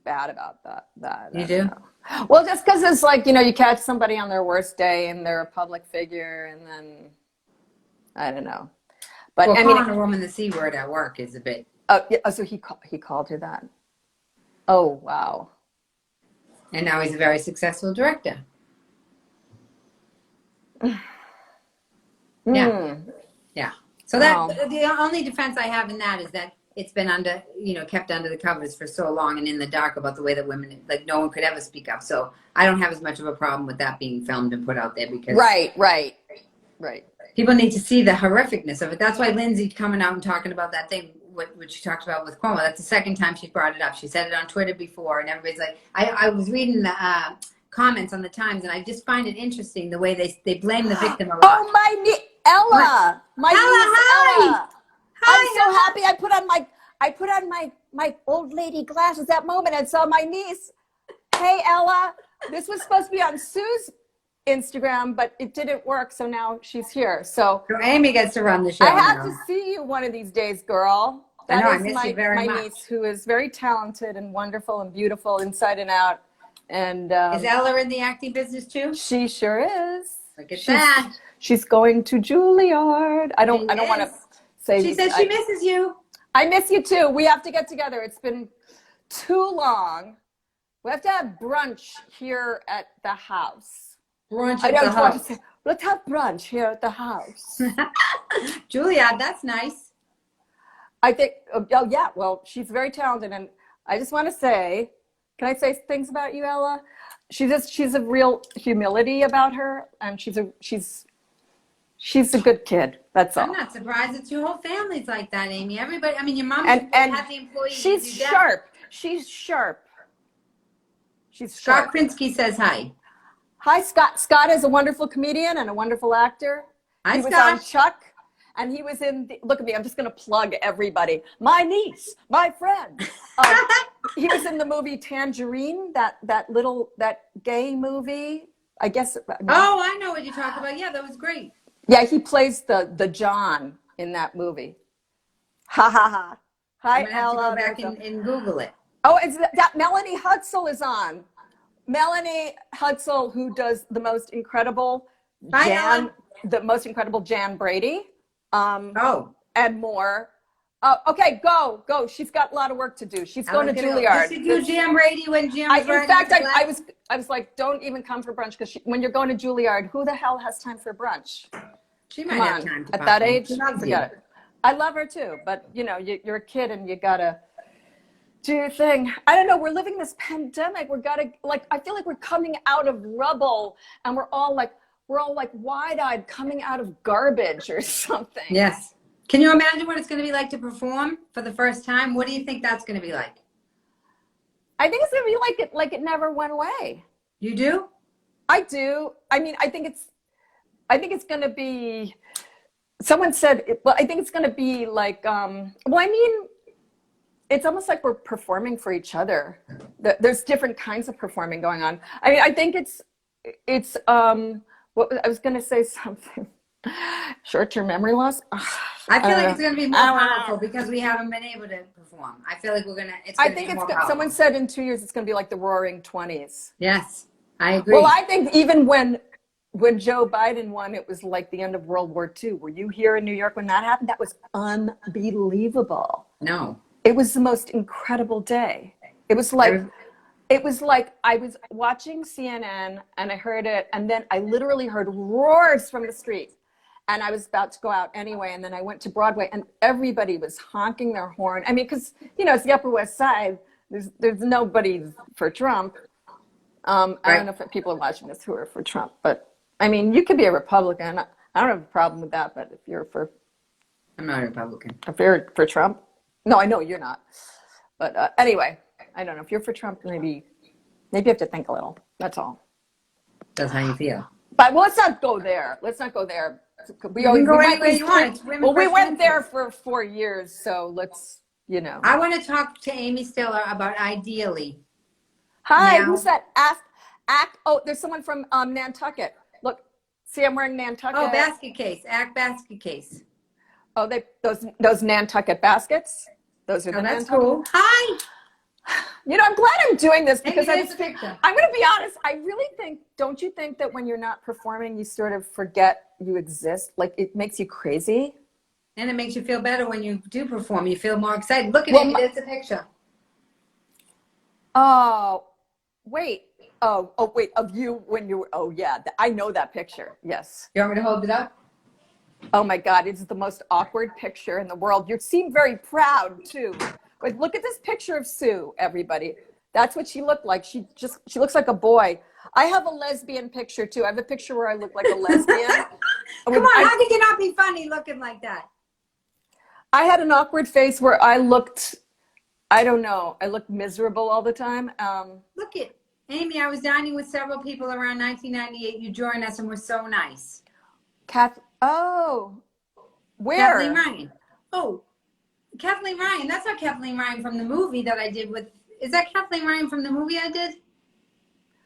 bad about that. You do? Well, just because it's like, you catch somebody on their worst day and they're a public figure, and then I don't know. But I mean, calling a woman the C word at work is a bit. Oh, yeah. So he called her that. Oh, wow. And now he's a very successful director. Yeah. So that the only defense I have in that is that it's been kept under the covers for so long and in the dark about the way that women, like, no one could ever speak up. So I don't have as much of a problem with that being filmed and put out there because. Right. People need to see the horrificness of it. That's why Lindsay coming out and talking about that thing, what she talked about with Cuomo. That's the second time she brought it up. She said it on Twitter before, and everybody's like, I was reading the comments on the Times, and I just find it interesting the way they blame the victim a lot. Oh, Ella, What? my Ella, niece hi. Ella. Hi, I'm so Ella. happy. I put on my old lady glasses that moment and saw my niece. Hey, Ella. This was supposed to be on Sue's Instagram, but it didn't work, so now she's here. So Amy gets to run the show I have now. to see you one of these days, girl. I know, I is miss you very my much. niece, who is very talented and wonderful and beautiful inside and out. And Is Ella in the acting business too? she sure is. Look at that. She's going to Juilliard. I don't want to say. She says she misses you. I miss you too. We have to get together. It's been too long. We have to have brunch here at the house. Brunch at the house. Let's have brunch here at the house. Julia, that's nice. I think, oh yeah, well, she's very talented. And I just want to say, can I say things about you, Ella? She's a real humility about her. And she's a good kid. That's all. I'm not surprised that your whole family's like that, Amy. Everybody, I mean, your mom and had the employees. she's sharp. She's sharp. She's Scott sharp. Krinsky says hi. Hi, Scott. Scott is a wonderful comedian and a wonderful actor. Hi, he was Scott. on Chuck, and he was in. Look at me. I'm just going to plug everybody. My niece, my friend. He was in the movie Tangerine, that gay movie. I guess. Oh, I know what you're talking about. Yeah, that was great. Yeah, he plays the John in that movie. Ha ha ha. Hi, I'm gonna have Ella. to go back and Google it. Oh, it's that Melanie Hutzel is on. Melanie Hutzel, who does the most incredible Jan Brady, and more. Okay, go. She's got a lot of work to do. She's going to Juilliard. Did you do Jan Brady when Jan was in fact, I was like, don't even come for brunch, because when you're going to Juilliard, who the hell has time for brunch? She might have time to at that age. Forget it. I love her too, but you're a kid and you gotta do your thing. I don't know. We're living this pandemic. I feel like we're coming out of rubble, and we're all like wide-eyed coming out of garbage or something. Yes. Can you imagine what it's going to be like to perform for the first time? What do you think that's going to be like? I think it's going to be like it never went away. You do? I do. I mean, I think it's going to be. Someone said, I think it's going to be like. It's almost like we're performing for each other. There's different kinds of performing going on. I mean, I think it's what I was going to say something. Short-term memory loss. I feel like it's going to be more powerful because we haven't been able to perform. I feel like we're going to. I think someone said in 2 years it's going to be like the Roaring '20s. Yes, I agree. Well, I think even when Joe Biden won, it was like the end of World War II. Were you here in New York when that happened? That was unbelievable. No. It was the most incredible day. It was like I was watching CNN and I heard it, and then I literally heard roars from the street, and I was about to go out anyway, and then I went to Broadway and everybody was honking their horn. I mean, because it's the Upper West Side. There's nobody for Trump. I don't know if people are watching this who are for Trump, but I mean, you could be a Republican. I don't have a problem with that, but if you're for, I'm not a Republican. If you're for Trump. No, I know you're not. But anyway, I don't know. If you're for Trump, maybe you have to think a little. That's all. That's how you feel. But let's not go there. We can go anywhere you want. We went there for 4 years, so let's, I want to talk to Amy Stiller about Ideally. Hi, who's that? Oh, there's someone from Nantucket. Look, see, I'm wearing Nantucket. Oh, basket case. Basket case. Oh, those Nantucket baskets. Those are the Nantucket. That's cool. Hi. I'm glad I'm doing this because I'm going to be honest. I really think, don't you think that when you're not performing, you sort of forget you exist? Like, it makes you crazy. And it makes you feel better when you do perform. You feel more excited. Look at it. It's a picture. Oh, wait. Oh, wait. Of you when you were, oh, yeah. I know that picture. Yes. You want me to hold it up? Oh, my God. It's the most awkward picture in the world. You seem very proud, too. But look at this picture of Sue, everybody. That's what she looked like. She looks like a boy. I have a lesbian picture too. I have a picture where I look like a lesbian. Come on, how could you not be funny looking like that? I had an awkward face where I looked, I don't know, I looked miserable all the time. Look at Amy. I was dining with several people around 1998. You joined us and were so nice. Where? Kathleen Ryan. Oh, Kathleen Ryan. That's not Kathleen Ryan from the movie that I did with. Is that Kathleen Ryan from the movie I did?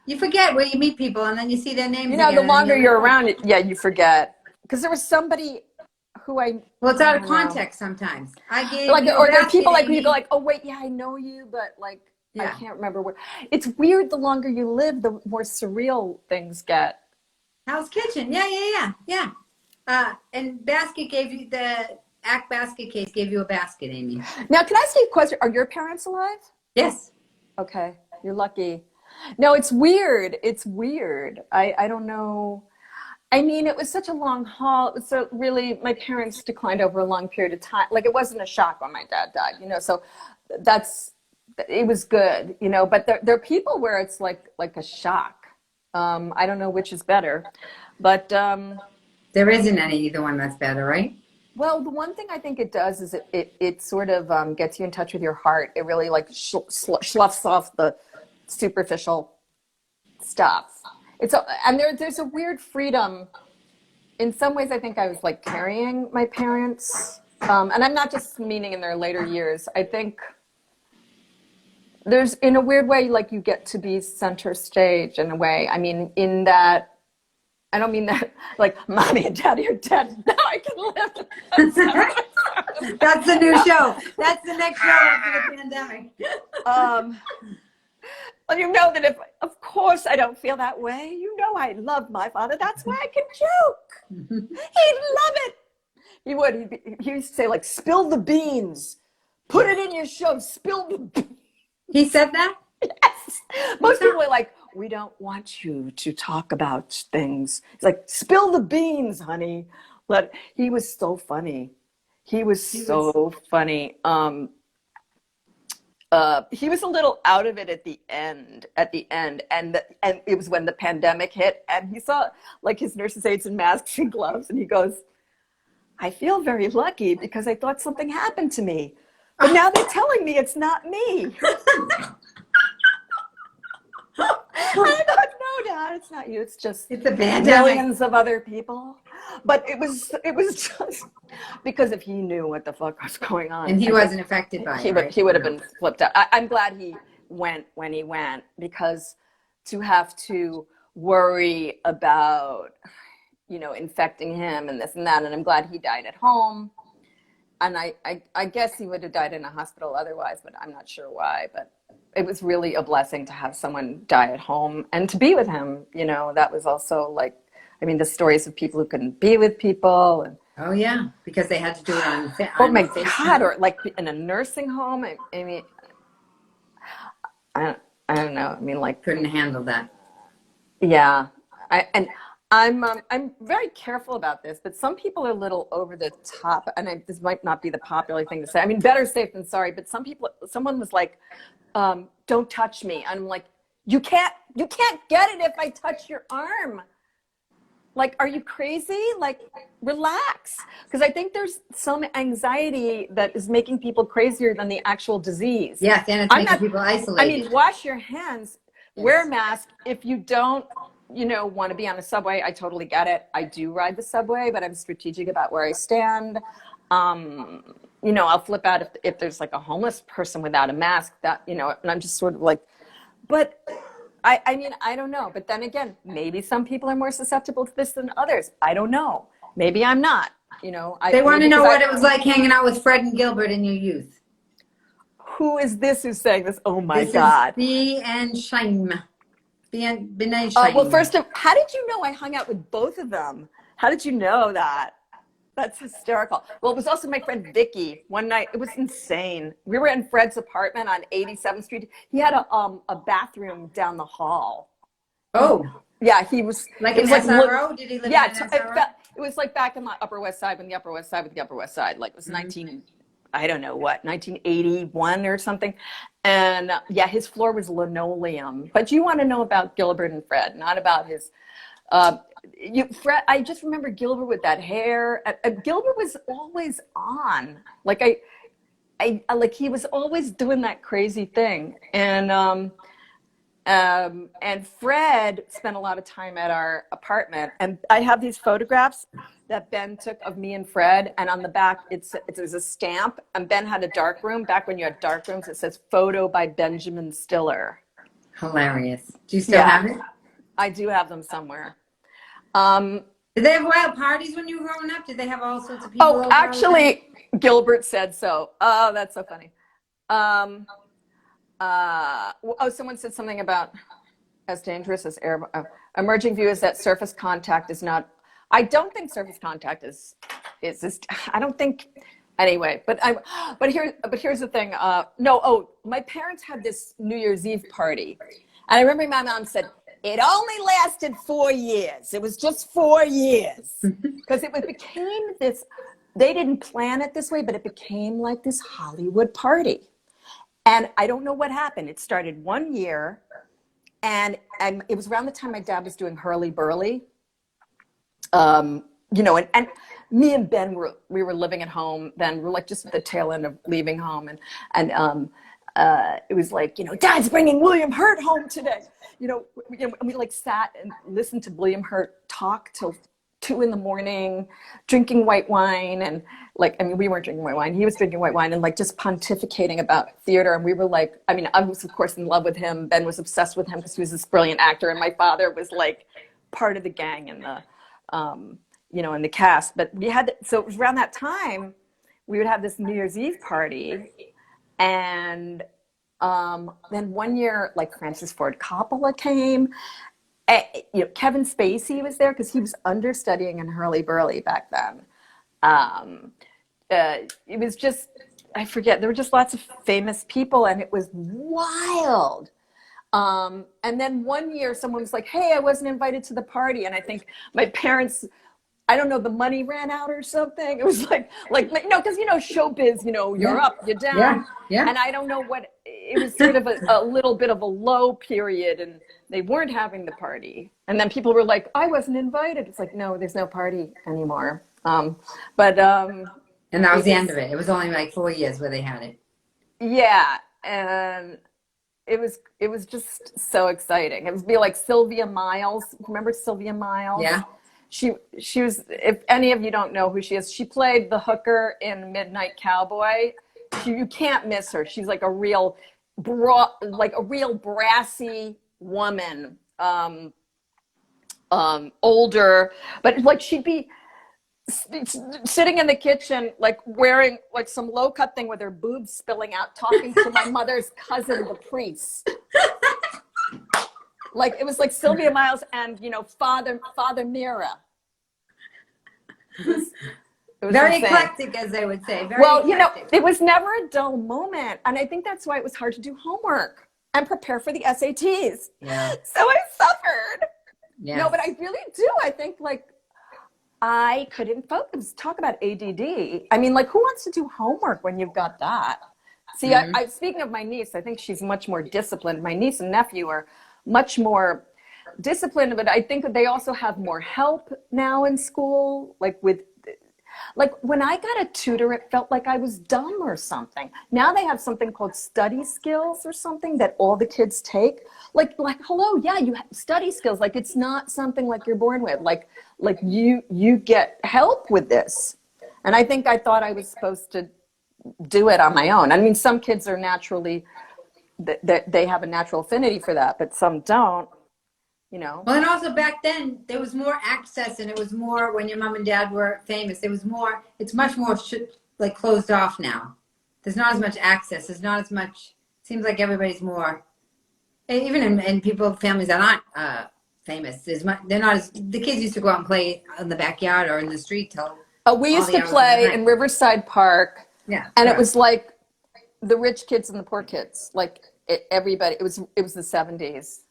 You forget where you meet people and then you see their names. You know, the longer you're around, you forget. Because there was somebody who Well, it's out of context sometimes. I gave like, you or there are people like Amy. you go like, oh wait, yeah, I know you, but like I Yeah. can't remember where. It's weird. The longer you live, the more surreal things get. Hell's Kitchen. Yeah. And Basket gave you the Act Basket case gave you a basket, Amy. Now, can I ask you a question? Are your parents alive? Yes. Okay, you're lucky. No, it's weird. It's weird. I don't know. I mean, it was such a long haul. It was so really, my parents declined over a long period of time. Like, it wasn't a shock when my dad died, you know, so it was good, you know, but there are people where it's like a shock. I don't know which is better, but There isn't either one that's better, right? well, the one thing I think it does is it sort of gets you in touch with your heart. It really like sloughs off the superficial stuff. There's a weird freedom. In some ways, I think I was like carrying my parents, and I'm not just meaning in their later years. I think there's, in a weird way, like you get to be center stage in a way. I mean, in that. I don't mean that like mommy and daddy are dead. Now I can live. That's the new show. That's the next show after the pandemic. Well, you know that of course I don't feel that way. You know I love my father. That's why I can joke. He'd love it. He would. He used to say like, spill the beans. Put it in your show. Spill the beans. He said that? Yes. Most people are like, we don't want you to talk about things. It's like, spill the beans, honey. But he was so funny. He was so funny. He was a little out of it at the end, and it was when the pandemic hit, and he saw like his nurses' aides in masks and gloves, and he goes, I feel very lucky because I thought something happened to me, but now they're telling me it's not me. I don't know, Dad. It's not you. It's just a pandemic. Millions of other people. But it was just because if he knew what the fuck was going on, and he wasn't affected by it. He would have been flipped out. I'm glad he went when he went, because to have to worry about, you know, infecting him and this and that, and I'm glad he died at home. And I guess he would have died in a hospital otherwise, but I'm not sure why. But it was really a blessing to have someone die at home and to be with him. You know, that was also like, I mean, the stories of people who couldn't be with people. And, oh, yeah, because they had to do it on oh, my God, or like in a nursing home. I mean, I don't know. I mean, like. Couldn't handle that. Yeah. I'm very careful about this, but some people are a little over the top, and this might not be the popular thing to say. I mean, better safe than sorry, but someone was like, don't touch me. I'm like, you can't get it if I touch your arm. Like, are you crazy? Like, relax. Because I think there's some anxiety that is making people crazier than the actual disease. Yes, and it's making people isolated. I mean, wash your hands, wear a mask. If you don't, you know, want to be on a subway, I totally get it. I do ride the subway, but I'm strategic about where I stand. You know, I'll flip out if there's like a homeless person without a mask, that, you know, and I'm just sort of like, but I mean, I don't know. But then again, maybe some people are more susceptible to this than others. I don't know. Maybe I'm not, you know. They want to know what it was like hanging out with Fred and Gilbert in your youth. Who is this who's saying this? Oh my God. This is Shaim. Well, first of all, how did you know I hung out with both of them? How did you know that? That's hysterical. Well, it was also my friend Vicky. One night, it was insane. We were in Fred's apartment on 87th Street. He had a bathroom down the hall. Oh. Yeah, he was. Like an SRO? Did he live in an SRO? It was like back in the Upper West Side, when the Upper West Side was the Upper West Side. Like, it was 1981 or something. And yeah, his floor was linoleum. But you want to know about Gilbert and Fred, not about his. Uh, Fred, I just remember Gilbert with that hair. Gilbert was always on. Like like he was always doing that crazy thing. And Fred spent a lot of time at our apartment. And I have these photographs that Ben took of me and Fred. And on the back, there's a stamp. And Ben had a dark room. Back when you had dark rooms, it says photo by Benjamin Stiller. Hilarious. Do you still have it? I do have them somewhere. Did they have wild parties when you were growing up? Did they have all sorts of people? Oh, actually, Gilbert said so. Oh, that's so funny. Someone said something about as dangerous as air. Emerging view is that surface contact is not. I don't think surface contact is this. I don't think. Anyway, but here's the thing. My parents had this New Year's Eve party, and I remember my mom said it only lasted 4 years. It was just 4 years because it became this. They didn't plan it this way, but it became like this Hollywood party. And I don't know what happened. It started 1 year, and it was around the time my dad was doing Hurly Burly. And me and Ben we were living at home then. We were like just at the tail end of leaving home, and it was like, Dad's bringing William Hurt home today. And we like sat and listened to William Hurt talk till 2 a.m, drinking white wine. And we weren't drinking white wine. He was drinking white wine and like just pontificating about theater. And we were like, I was of course in love with him. Ben was obsessed with him because he was this brilliant actor. And my father was like part of the gang in the, in the cast. But so it was around that time we would have this New Year's Eve party. And then 1 year, like Francis Ford Coppola came. Kevin Spacey was there because he was understudying in Hurly Burly back then. It was just, I forget, there were just lots of famous people, and it was wild. And then 1 year someone was like, hey, I wasn't invited to the party. And I think my parents, I don't know, the money ran out or something. It was like because showbiz, you're up, you're down. Yeah. And I don't know what, it was sort of a little bit of a low period, and they weren't having the party. And then people were like, I wasn't invited. It's like, no, there's no party anymore. And that was the end of it. It was only like 4 years where they had it. Yeah. And it was just so exciting. It would be like Sylvia Miles. Remember Sylvia Miles? Yeah. She was, if any of you don't know who she is, she played the hooker in Midnight Cowboy. You can't miss her. She's like a real brassy woman, older, but like she'd be sitting in the kitchen, like wearing like some low cut thing with her boobs spilling out, talking to my mother's cousin, the priest. Like it was like Sylvia Miles and Father Mira. It was very insane. eclectic, as they would say. Very eclectic. It was never a dull moment, and I think that's why it was hard to do homework and prepare for the SATs. Yeah. So I suffered. Yes. No, but I really do. I think like I couldn't focus. Talk about ADD. I mean, like who wants to do homework when you've got that? See, I speaking of my niece, I think she's much more disciplined. My niece and nephew are much more disciplined, but I think that they also have more help now in school. Like when I got a tutor, it felt like I was dumb or something. Now they have something called study skills or something that all the kids take. Like hello, yeah, you have study skills. Like it's not something like you're born with. Like you get help with this. And I think I thought I was supposed to do it on my own. I mean, some kids are naturally, they have a natural affinity for that, but some don't. Well, and also back then there was more access, and it was more when your mom and dad were famous. There was more. It's much more like closed off now. There's not as much access. There's not as much. Seems like everybody's more. Even in families that aren't famous, they're not as. The kids used to go out and play in the backyard or in the street till. We used to play in Riverside Park. Yeah, and it was like the rich kids and the poor kids. Like everybody. It was the 70s.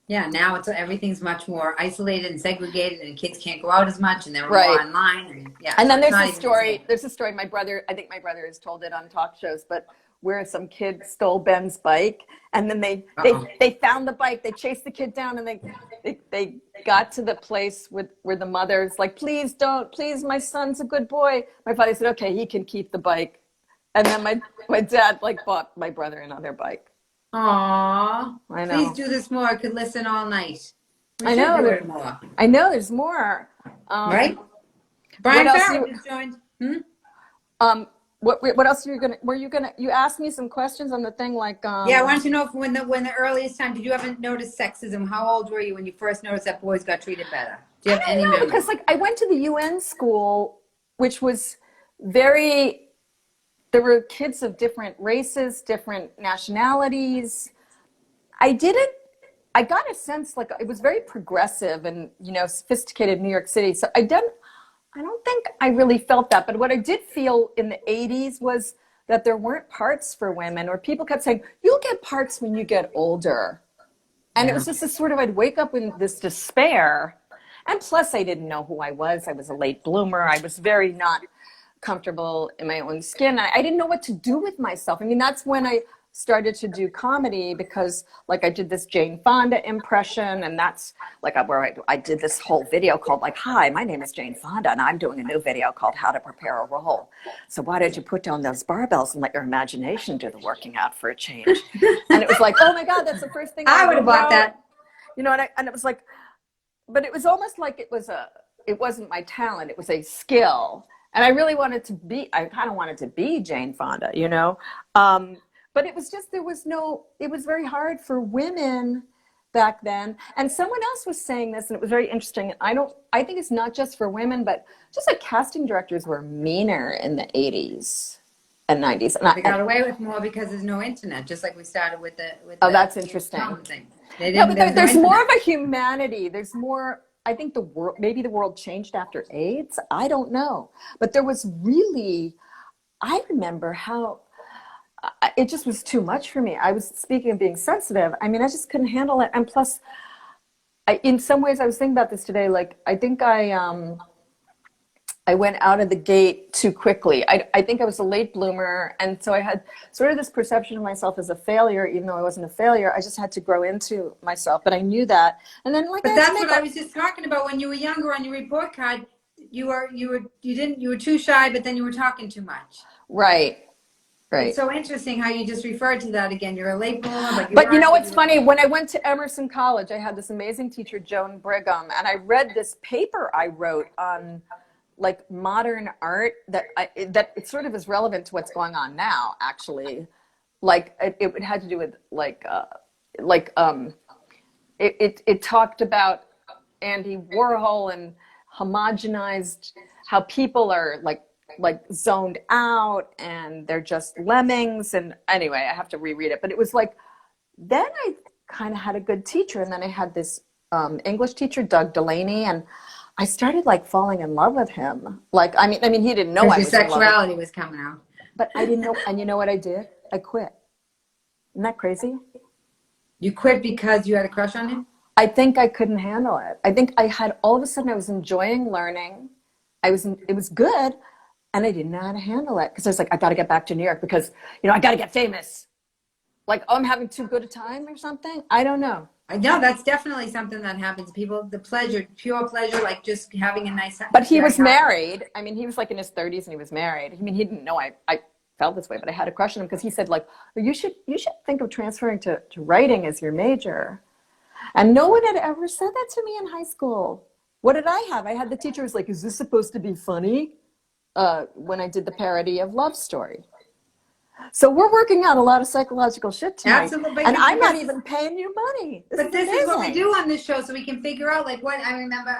Yeah, now everything's much more isolated and segregated, and kids can't go out as much, and they're more online. And then there's a story. There's a story. I think my brother has told it on talk shows. But where some kid stole Ben's bike, and then Uh-oh. they found the bike. They chased the kid down, and they got to the place where the mother's like, please don't, please, my son's a good boy. My father said, okay, he can keep the bike, and then my dad like bought my brother another bike. Aw. I know. Please do this more. I could listen all night. We I should know. do it more. I know. There's more. Right? Brian what else Farrell just joined. What else you asked me some questions on the thing like Yeah, I wanted to know if when the earliest time, did you ever notice sexism? How old were you when you first noticed that boys got treated better? Do you have any memory? because like I went to the UN school, which was very, there were kids of different races, different nationalities. I got a sense like it was very progressive and, you know, sophisticated New York City. So I don't think I really felt that. But what I did feel in the 80s was that there weren't parts for women, or people kept saying, you'll get parts when you get older. And it was just this sort of, I'd wake up in this despair. And plus, I didn't know who I was. I was a late bloomer. I was very not comfortable in my own skin. I didn't know what to do with myself. I mean, that's when I started to do comedy, because like I did this Jane Fonda impression, and that's like where I did this whole video called like, hi, my name is Jane Fonda and I'm doing a new video called How to Prepare a Role. So why don't you put down those barbells and let your imagination do the working out for a change? And it was like, oh my God, that's the first thing I would have bought that. You know, and it was like, but it was almost like it wasn't my talent, it was a skill. And I really wanted to be, I kind of wanted to be Jane Fonda, you know? But it was just, it was very hard for women back then. And someone else was saying this, and it was very interesting. I think it's not just for women, but just like casting directors were meaner in the 80s and 90s. And they got away with more because there's no internet, just like we started with the that's interesting. Thing. There's more of a humanity. There's more, I think maybe the world changed after AIDS. I don't know. But there was really, I remember how, it just was too much for me. I was speaking of being sensitive. I mean, I just couldn't handle it. And plus, in some ways, I was thinking about this today. Like, I think I went out of the gate too quickly. I think I was a late bloomer. And so I had sort of this perception of myself as a failure, even though I wasn't a failure. I just had to grow into myself. But I knew that. And then like, but that's what I was just talking about. When you were younger on your report card, you were too shy, but then you were talking too much. Right. Right. It's so interesting how you just referred to that again. You're a late bloomer, but you know what's funny? When I went to Emerson College, I had this amazing teacher, Joan Brigham, and I read this paper I wrote on like modern art that it sort of is relevant to what's going on now, actually. Like it had to do with it talked about Andy Warhol and homogenized how people are like zoned out and they're just lemmings. And anyway, I have to reread it, but it was like, then I kind of had a good teacher. And then I had this English teacher, Doug Delaney, and I started like falling in love with him. Like, I mean, he didn't know I was sexuality was coming out, but I didn't know. And you know what I did? I quit. Isn't that crazy? You quit because you had a crush on him? I think I couldn't handle it. I think I had, all of a sudden I was enjoying learning. It was good. And I didn't know how to handle it, because I was like, I got to get back to New York because, you know, I got to get famous. Like, oh, I'm having too good a time or something. I don't know. I know that's definitely something that happens to people. The pleasure, pure pleasure, like just having a nice. But he was married. I mean, he was like in his 30s and he was married. I mean, he didn't know I felt this way, but I had a crush on him because he said like, well, you should think of transferring to writing as your major. And no one had ever said that to me in high school. What did I have? I had the teacher who was like, is this supposed to be funny? When I did the parody of Love Story. So we're working out a lot of psychological shit tonight. Absolutely. And I'm not even paying you money. But this is what we do on this show, so we can figure out like what I remember.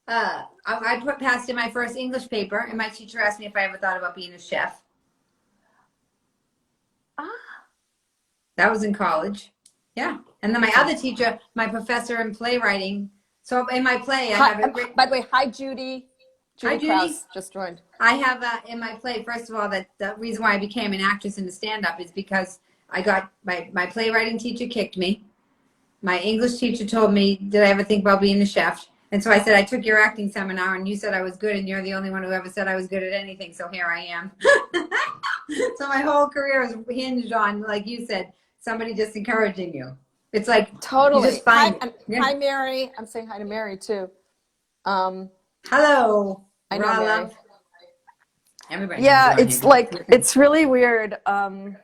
I put past in my first English paper, and my teacher asked me if I ever thought about being a chef. That was in college. Yeah. And then my other teacher, my professor in playwriting. So in my play, I have it. By the way, hi, Judy. Judy Krause just joined. I have in my play, first of all, that the reason why I became an actress in the stand-up is because I got my playwriting teacher kicked me. My English teacher told me, did I ever think about being a chef? And so I said, I took your acting seminar and you said I was good, and you're the only one who ever said I was good at anything. So here I am. So my whole career is hinged on, like you said, somebody just encouraging you. It's like you Totally. just find it. Hi, Mary. I'm saying hi to Mary too. Hello, I know Mary. Rala. Everybody knows Yeah, you're on it's like, it's really weird. I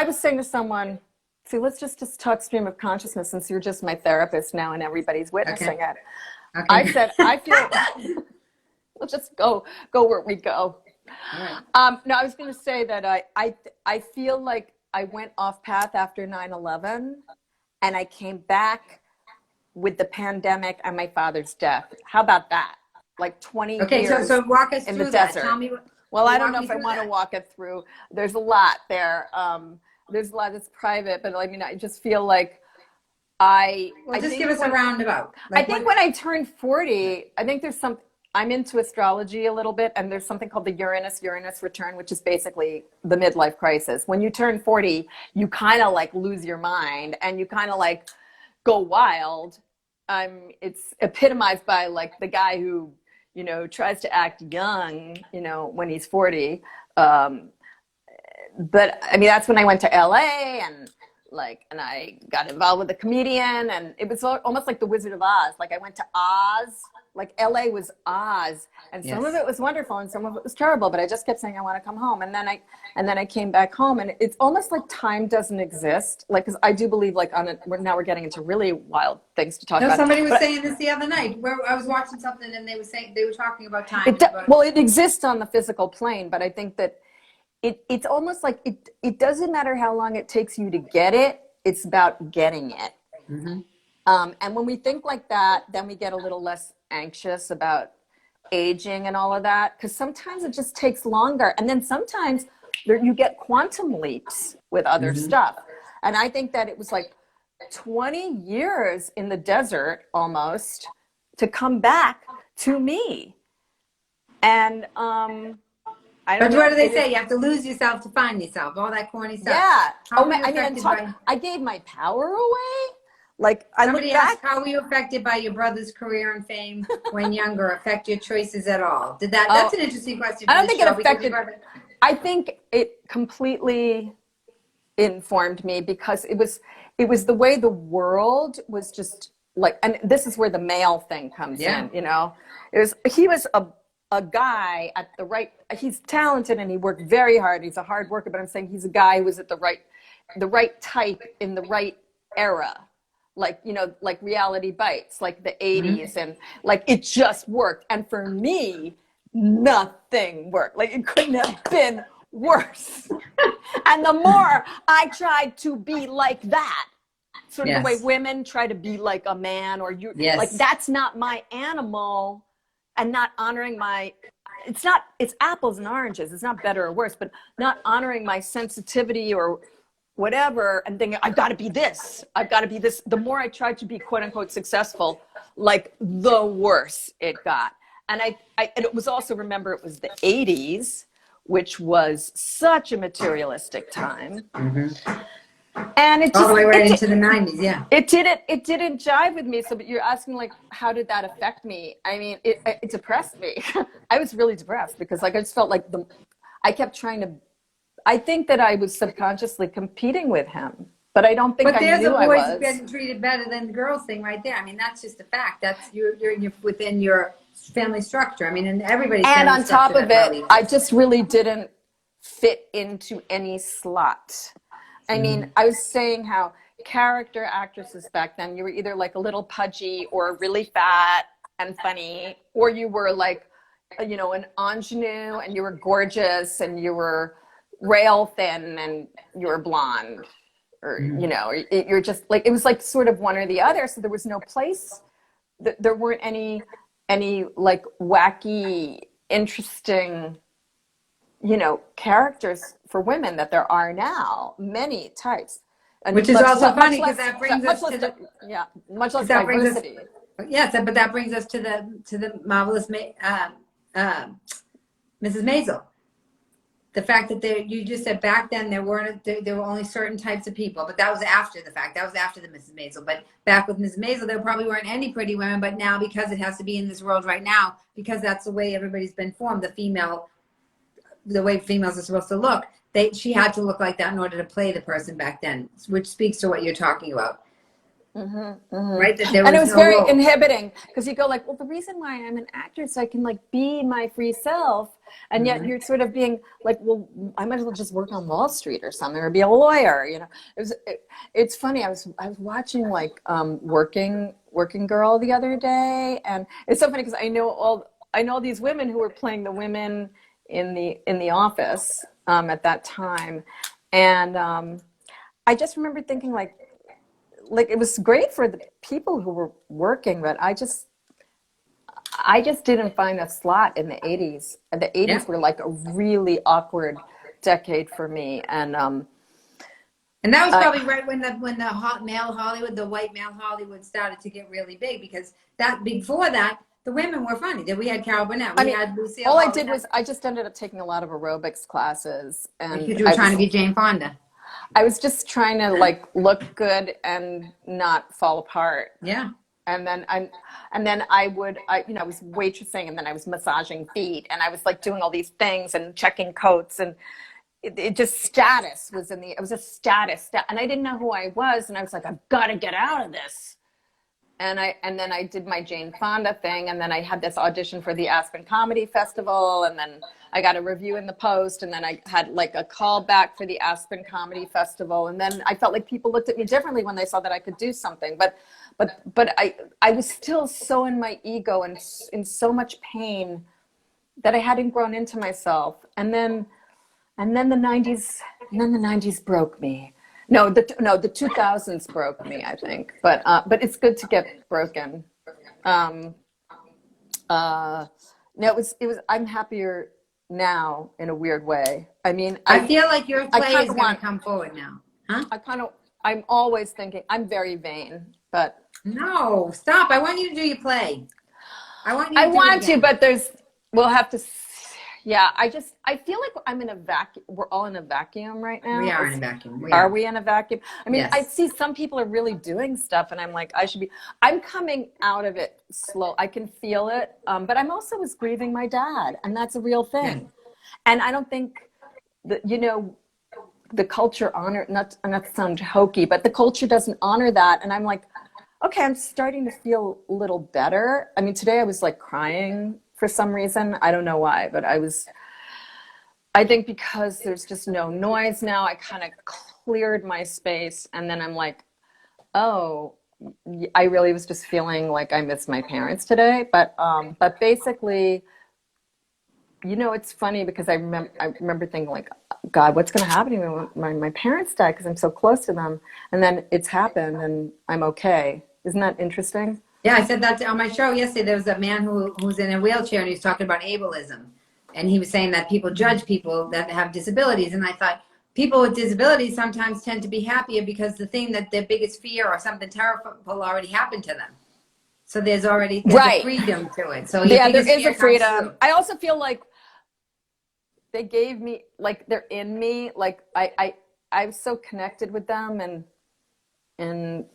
was saying to someone, see, let's just talk stream of consciousness since you're just my therapist now and everybody's witnessing it. Okay. I said, I feel, let's just go where we go. All right. No, I was going to say that I feel like I went off path after 9/11 and I came back with the pandemic and my father's death. How about that? Like 20 Okay, years so walk us in through the that. desert. Tell me what. Well, I don't walk know me if I through want to that. walk it through. There's a lot there. There's a lot that's private, but I mean, I just feel like Well, just give us a roundabout. I think when I turned 40, I think I'm into astrology a little bit, and there's something called the Uranus return, which is basically the midlife crisis. When you turn 40, you kind of like lose your mind and you kind of like go wild. It's epitomized by like the guy who, tries to act young, when he's 40. But I mean, that's when I went to LA and I got involved with a comedian, and it was almost like the Wizard of Oz. Like I went to Oz, like LA was Oz, and some of it was wonderful and some of it was terrible, but I just kept saying I want to come home. And then I came back home, and it's almost like time doesn't exist. Like, because I do believe now we're getting into really wild things to talk about. Somebody was saying this the other night where I was watching something and they were talking about time. It exists on the physical plane, but I think that it's almost like it doesn't matter how long it takes you to get it. It's about getting it. Mm-hmm. And when we think like that, then we get a little less anxious about aging and all of that, because sometimes it just takes longer. And then sometimes you get quantum leaps with other stuff. And I think that it was like 20 years in the desert almost to come back to me. And I don't know. What do they say? You have to lose yourself to find yourself. All that corny stuff. Yeah. I gave my power away. Like somebody asked, how were you affected by your brother's career and fame when younger? Affect your choices at all? Did that? That's an interesting question. I don't think it affected. I think it completely informed me because it was the way the world was just like, and this is where the male thing comes in. He was a guy at the right. He's talented and he worked very hard. He's a hard worker, but I'm saying he's a guy who was at the right type in the right era. Like, like Reality Bites, like the 80s, and like it just worked. And for me, nothing worked. Like it couldn't have been worse. And the more I tried to be like that, sort of the way women try to be like a man, or like that's not my animal, and not honoring it's apples and oranges. It's not better or worse, but not honoring my sensitivity or whatever, and thinking I've got to be this. The more I tried to be quote unquote successful, like the worse it got. And and it was also, remember, it was the 80s, which was such a materialistic time. And it just all the way right into the 90s. Yeah, it didn't jive with me. So, but you're asking like, how did that affect me? I mean, it depressed me. I was really depressed because like I just felt like I kept trying to. I think that I was subconsciously competing with him, but I don't think I knew I was. But there's a boys getting treated better than the girls thing right there. I mean, that's just a fact. That's you're within your family structure. I mean, and everybody's. And on top of it, I just really didn't fit into any slot. I mean, I was saying how character actresses back then, you were either like a little pudgy or really fat and funny, or you were like, an ingenue and you were gorgeous and you were rail thin and you were blonde, or you're just like, it was like sort of one or the other. So there was no place. There weren't any like wacky, interesting, characters for women that there are now. Many types, and which is also funny because that brings us to much less diversity. Yes, but that brings us to the marvelous Mrs. Maisel. The fact that you just said back then there were only certain types of people, but that was after the fact. That was after the Mrs. Maisel. But back with Mrs. Maisel, there probably weren't any pretty women. But now, because it has to be in this world right now, because that's the way everybody's been formed, the female the way females are supposed to look. She had to look like that in order to play the person back then, which speaks to what you're talking about. Right, that there was And it was no very role. inhibiting because you go like, well, the reason why I'm an actor is so I can like be my free self, and yet you're sort of being like, well, I might as well just work on Wall Street or something, or be a lawyer, you know. It's funny. I was watching like Working Girl the other day, and it's so funny because I know these women who were playing the women in the office at that time, and I just remember thinking like it was great for the people who were working, but I just didn't find a slot in the 80s. The 80s Yeah. were like a really awkward decade for me, and that was probably right when the hot male Hollywood, the white male Hollywood started to get really big, because that before that the women were funny. That we had Carol Burnett, we had Lucille. all I did was I just ended up taking a lot of aerobics classes, and because you were trying to be Jane Fonda. I was just trying to like look good and not fall apart. Yeah. And then I was waitressing, and then I was massaging feet, and I was like doing all these things and checking coats, and it just status was it was a status, and I didn't know who I was, and I was like, I've got to get out of this. And then I did my Jane Fonda thing, and then I had this audition for the Aspen Comedy Festival, and then I got a review in the Post, and then I had like a call back for the Aspen Comedy Festival, and then I felt like people looked at me differently when they saw that I could do something. But I was still so in my ego and in so much pain that I hadn't grown into myself. And then the 90s broke me. No, the 2000s broke me, I think. But it's good to get broken. No, it was. I'm happier now in a weird way. I mean, I feel like your play is going to come forward now, huh? I'm always thinking. I'm very vain, but no, stop! I want you to do your play. I want to, but we'll have to. Yeah, I feel like I'm in a vacuum. We're all in a vacuum right now. We are in a vacuum. Are we in a vacuum? I mean, yes. I see some people are really doing stuff, and I'm like, I'm coming out of it slow. I can feel it. But I'm also was grieving my dad, and that's a real thing. Yeah. And I don't think that, the culture not to sound hokey, but the culture doesn't honor that. And I'm like, okay, I'm starting to feel a little better. I mean, today I was like crying for some reason. I don't know why, but I think because there's just no noise now, I kind of cleared my space, and then I'm like, oh, I really was just feeling like I missed my parents today. But basically, it's funny because I remember thinking like, God, what's going to happen to me when my parents die, because I'm so close to them, and then it's happened and I'm okay. Isn't that interesting? Yeah, I said that on my show yesterday. There was a man who's in a wheelchair, and he was talking about ableism. And he was saying that people judge people that have disabilities. And I thought, people with disabilities sometimes tend to be happier because the thing that their biggest fear or something terrible already happened to them. So there's a freedom to it. So yeah, there is a freedom. I also feel like they gave me, like they're in me. Like I'm so connected with them, and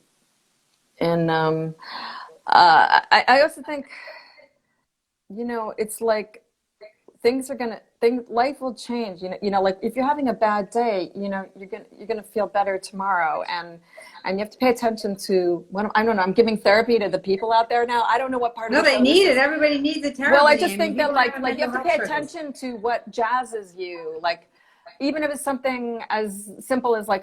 I also think, it's like life will change. Like if you're having a bad day, you're gonna feel better tomorrow, and you have to pay attention to I don't know. I'm giving therapy to the people out there now. I don't know what part of No, they need it. Everybody needs a therapy. Well, I just think that like you have to pay attention to what jazzes you. Like, even if it's something as simple as I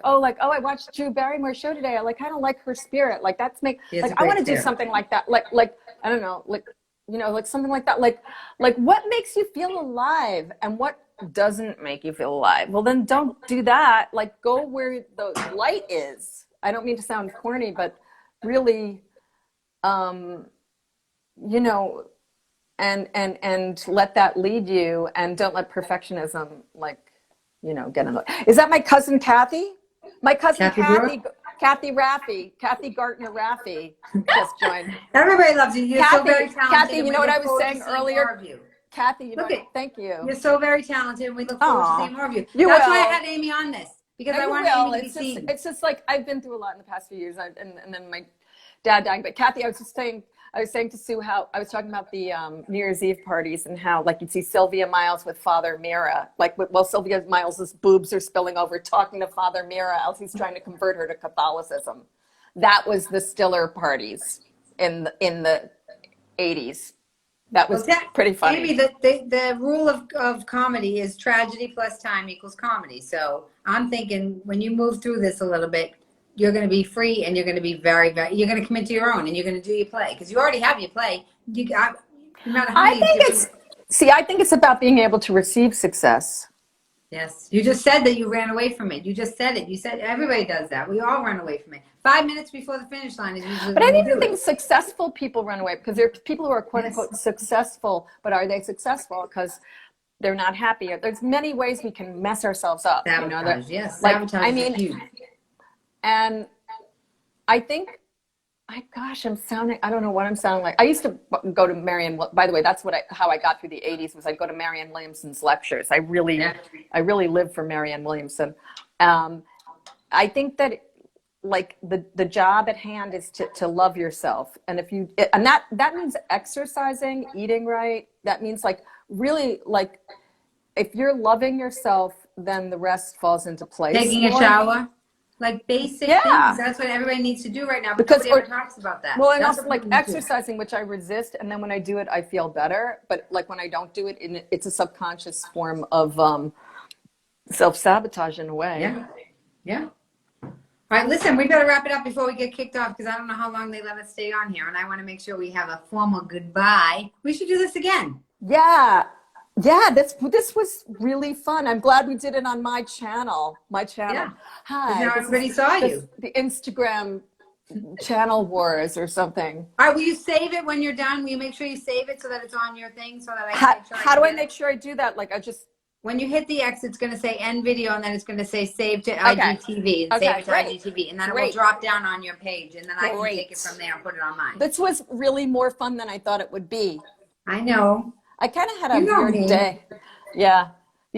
watched Drew Barrymore's show today. I kind of like her spirit. Like I want to do something like that. Like I don't know, like something like that. Like what makes you feel alive and what doesn't make you feel alive? Well, then don't do that. Like, go where the light is. I don't mean to sound corny, but really, and let that lead you, and don't let perfectionism get in the way. Is that my cousin Kathy? My cousin Kathy Raffy, Kathy Gartner Raffy just joined. Everybody loves you. You're so very talented. Kathy, you know what I was saying earlier? Kathy, thank you. You're so very talented, and we look forward to seeing more of you. That's why I had Amy on this, because I want Amy to be seen. It's just like I've been through a lot in the past few years, and then my dad dying. But Kathy, I was saying to Sue how I was talking about the New Year's Eve parties and how like you'd see Sylvia Miles with Father Mira, like well Sylvia Miles's boobs are spilling over, talking to Father Mira as he's trying to convert her to Catholicism. That was the Stiller parties in the 80s. That was pretty funny. Amy, the rule of comedy is tragedy plus time equals comedy. So I'm thinking when you move through this a little bit, you're going to be free and you're going to be very, very, you're going to come into your own and you're going to do your play because you already have your play. No matter how many I think it's about being able to receive success. Yes. You just said that you ran away from it. You just said it. You said everybody does that. We all run away from it. 5 minutes before the finish line is usually But I don't think successful people run away because there are people who are quote unquote successful, but are they successful because they're not happy? There's many ways we can mess ourselves up. Sabotage, yes. Like, Sabotage is huge. And I think, I don't know what I'm sounding like. I used to go to Marianne, by the way, that's how I got through the 80s was I'd go to Marianne Williamson's lectures. I really lived for Marianne Williamson. I think that like the job at hand is to love yourself. And that means exercising, eating right. That means like really like if you're loving yourself, then the rest falls into place. Taking a shower. Like basic things. That's what everybody needs to do right now. Because nobody ever talks about that. Well, and also like exercising, which I resist, and then when I do it, I feel better. But like when I don't do it, it's a subconscious form of self-sabotage in a way. Yeah. Yeah. All right, listen, we better wrap it up before we get kicked off because I don't know how long they let us stay on here, and I want to make sure we have a formal goodbye. We should do this again. Yeah. Yeah, this was really fun. I'm glad we did it on my channel. Yeah. Hi. Now everybody saw you. The Instagram channel wars or something. All right, will you save it when you're done? Will you make sure you save it so that it's on your thing so that I can make sure How do I make sure I do that? Like when you hit the X, it's going to say end video, and then it's going to say save to IGTV, and save it to IGTV, and then it will drop down on your page, and then I can take it from there and put it on mine. This was really more fun than I thought it would be. I know. I kind of had a weird day. Yeah.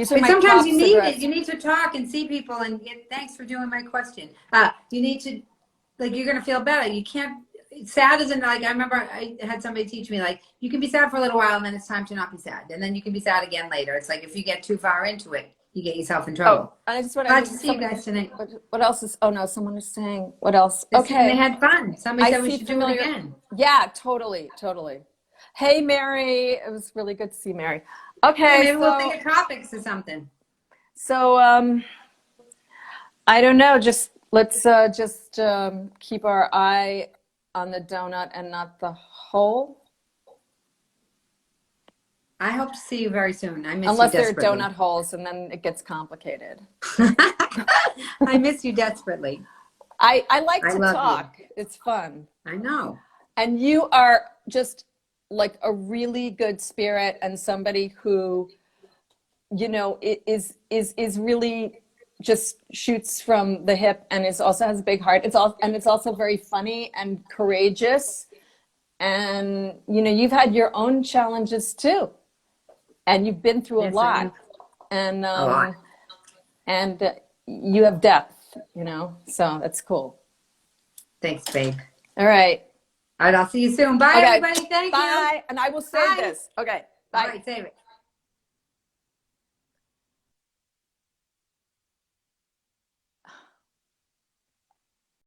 Sometimes you need it. You need to talk and see people and thanks for doing my question. You need to, like, you're going to feel better. You can't, sad isn't like, I remember I had somebody teach me, like, you can be sad for a little while and then it's time to not be sad. And then you can be sad again later. It's like, if you get too far into it, you get yourself in trouble. Oh, I just want to see you guys tonight. What else is, someone is saying, what else? Okay. They had fun. Somebody said we should do it again. Yeah, totally. Hey, Mary. It was really good to see Mary. Okay. Yeah, maybe we'll think of topics or something. So, I don't know. Let's keep our eye on the donut and not the hole. I hope to see you very soon. I miss Unless you there are desperately. donut holes, and then it gets complicated. I miss you desperately. I like to talk. You. It's fun. I know. And you are just like a really good spirit and somebody who, is really just shoots from the hip and also has a big heart. It's also very funny and courageous. And, you've had your own challenges too. And you've been through a lot. And, and you have depth, so that's cool. Thanks, babe. All right. All right, I'll see you soon. Bye, everybody. Thank you. Bye. And I will save this. Okay. Bye. All right, save it.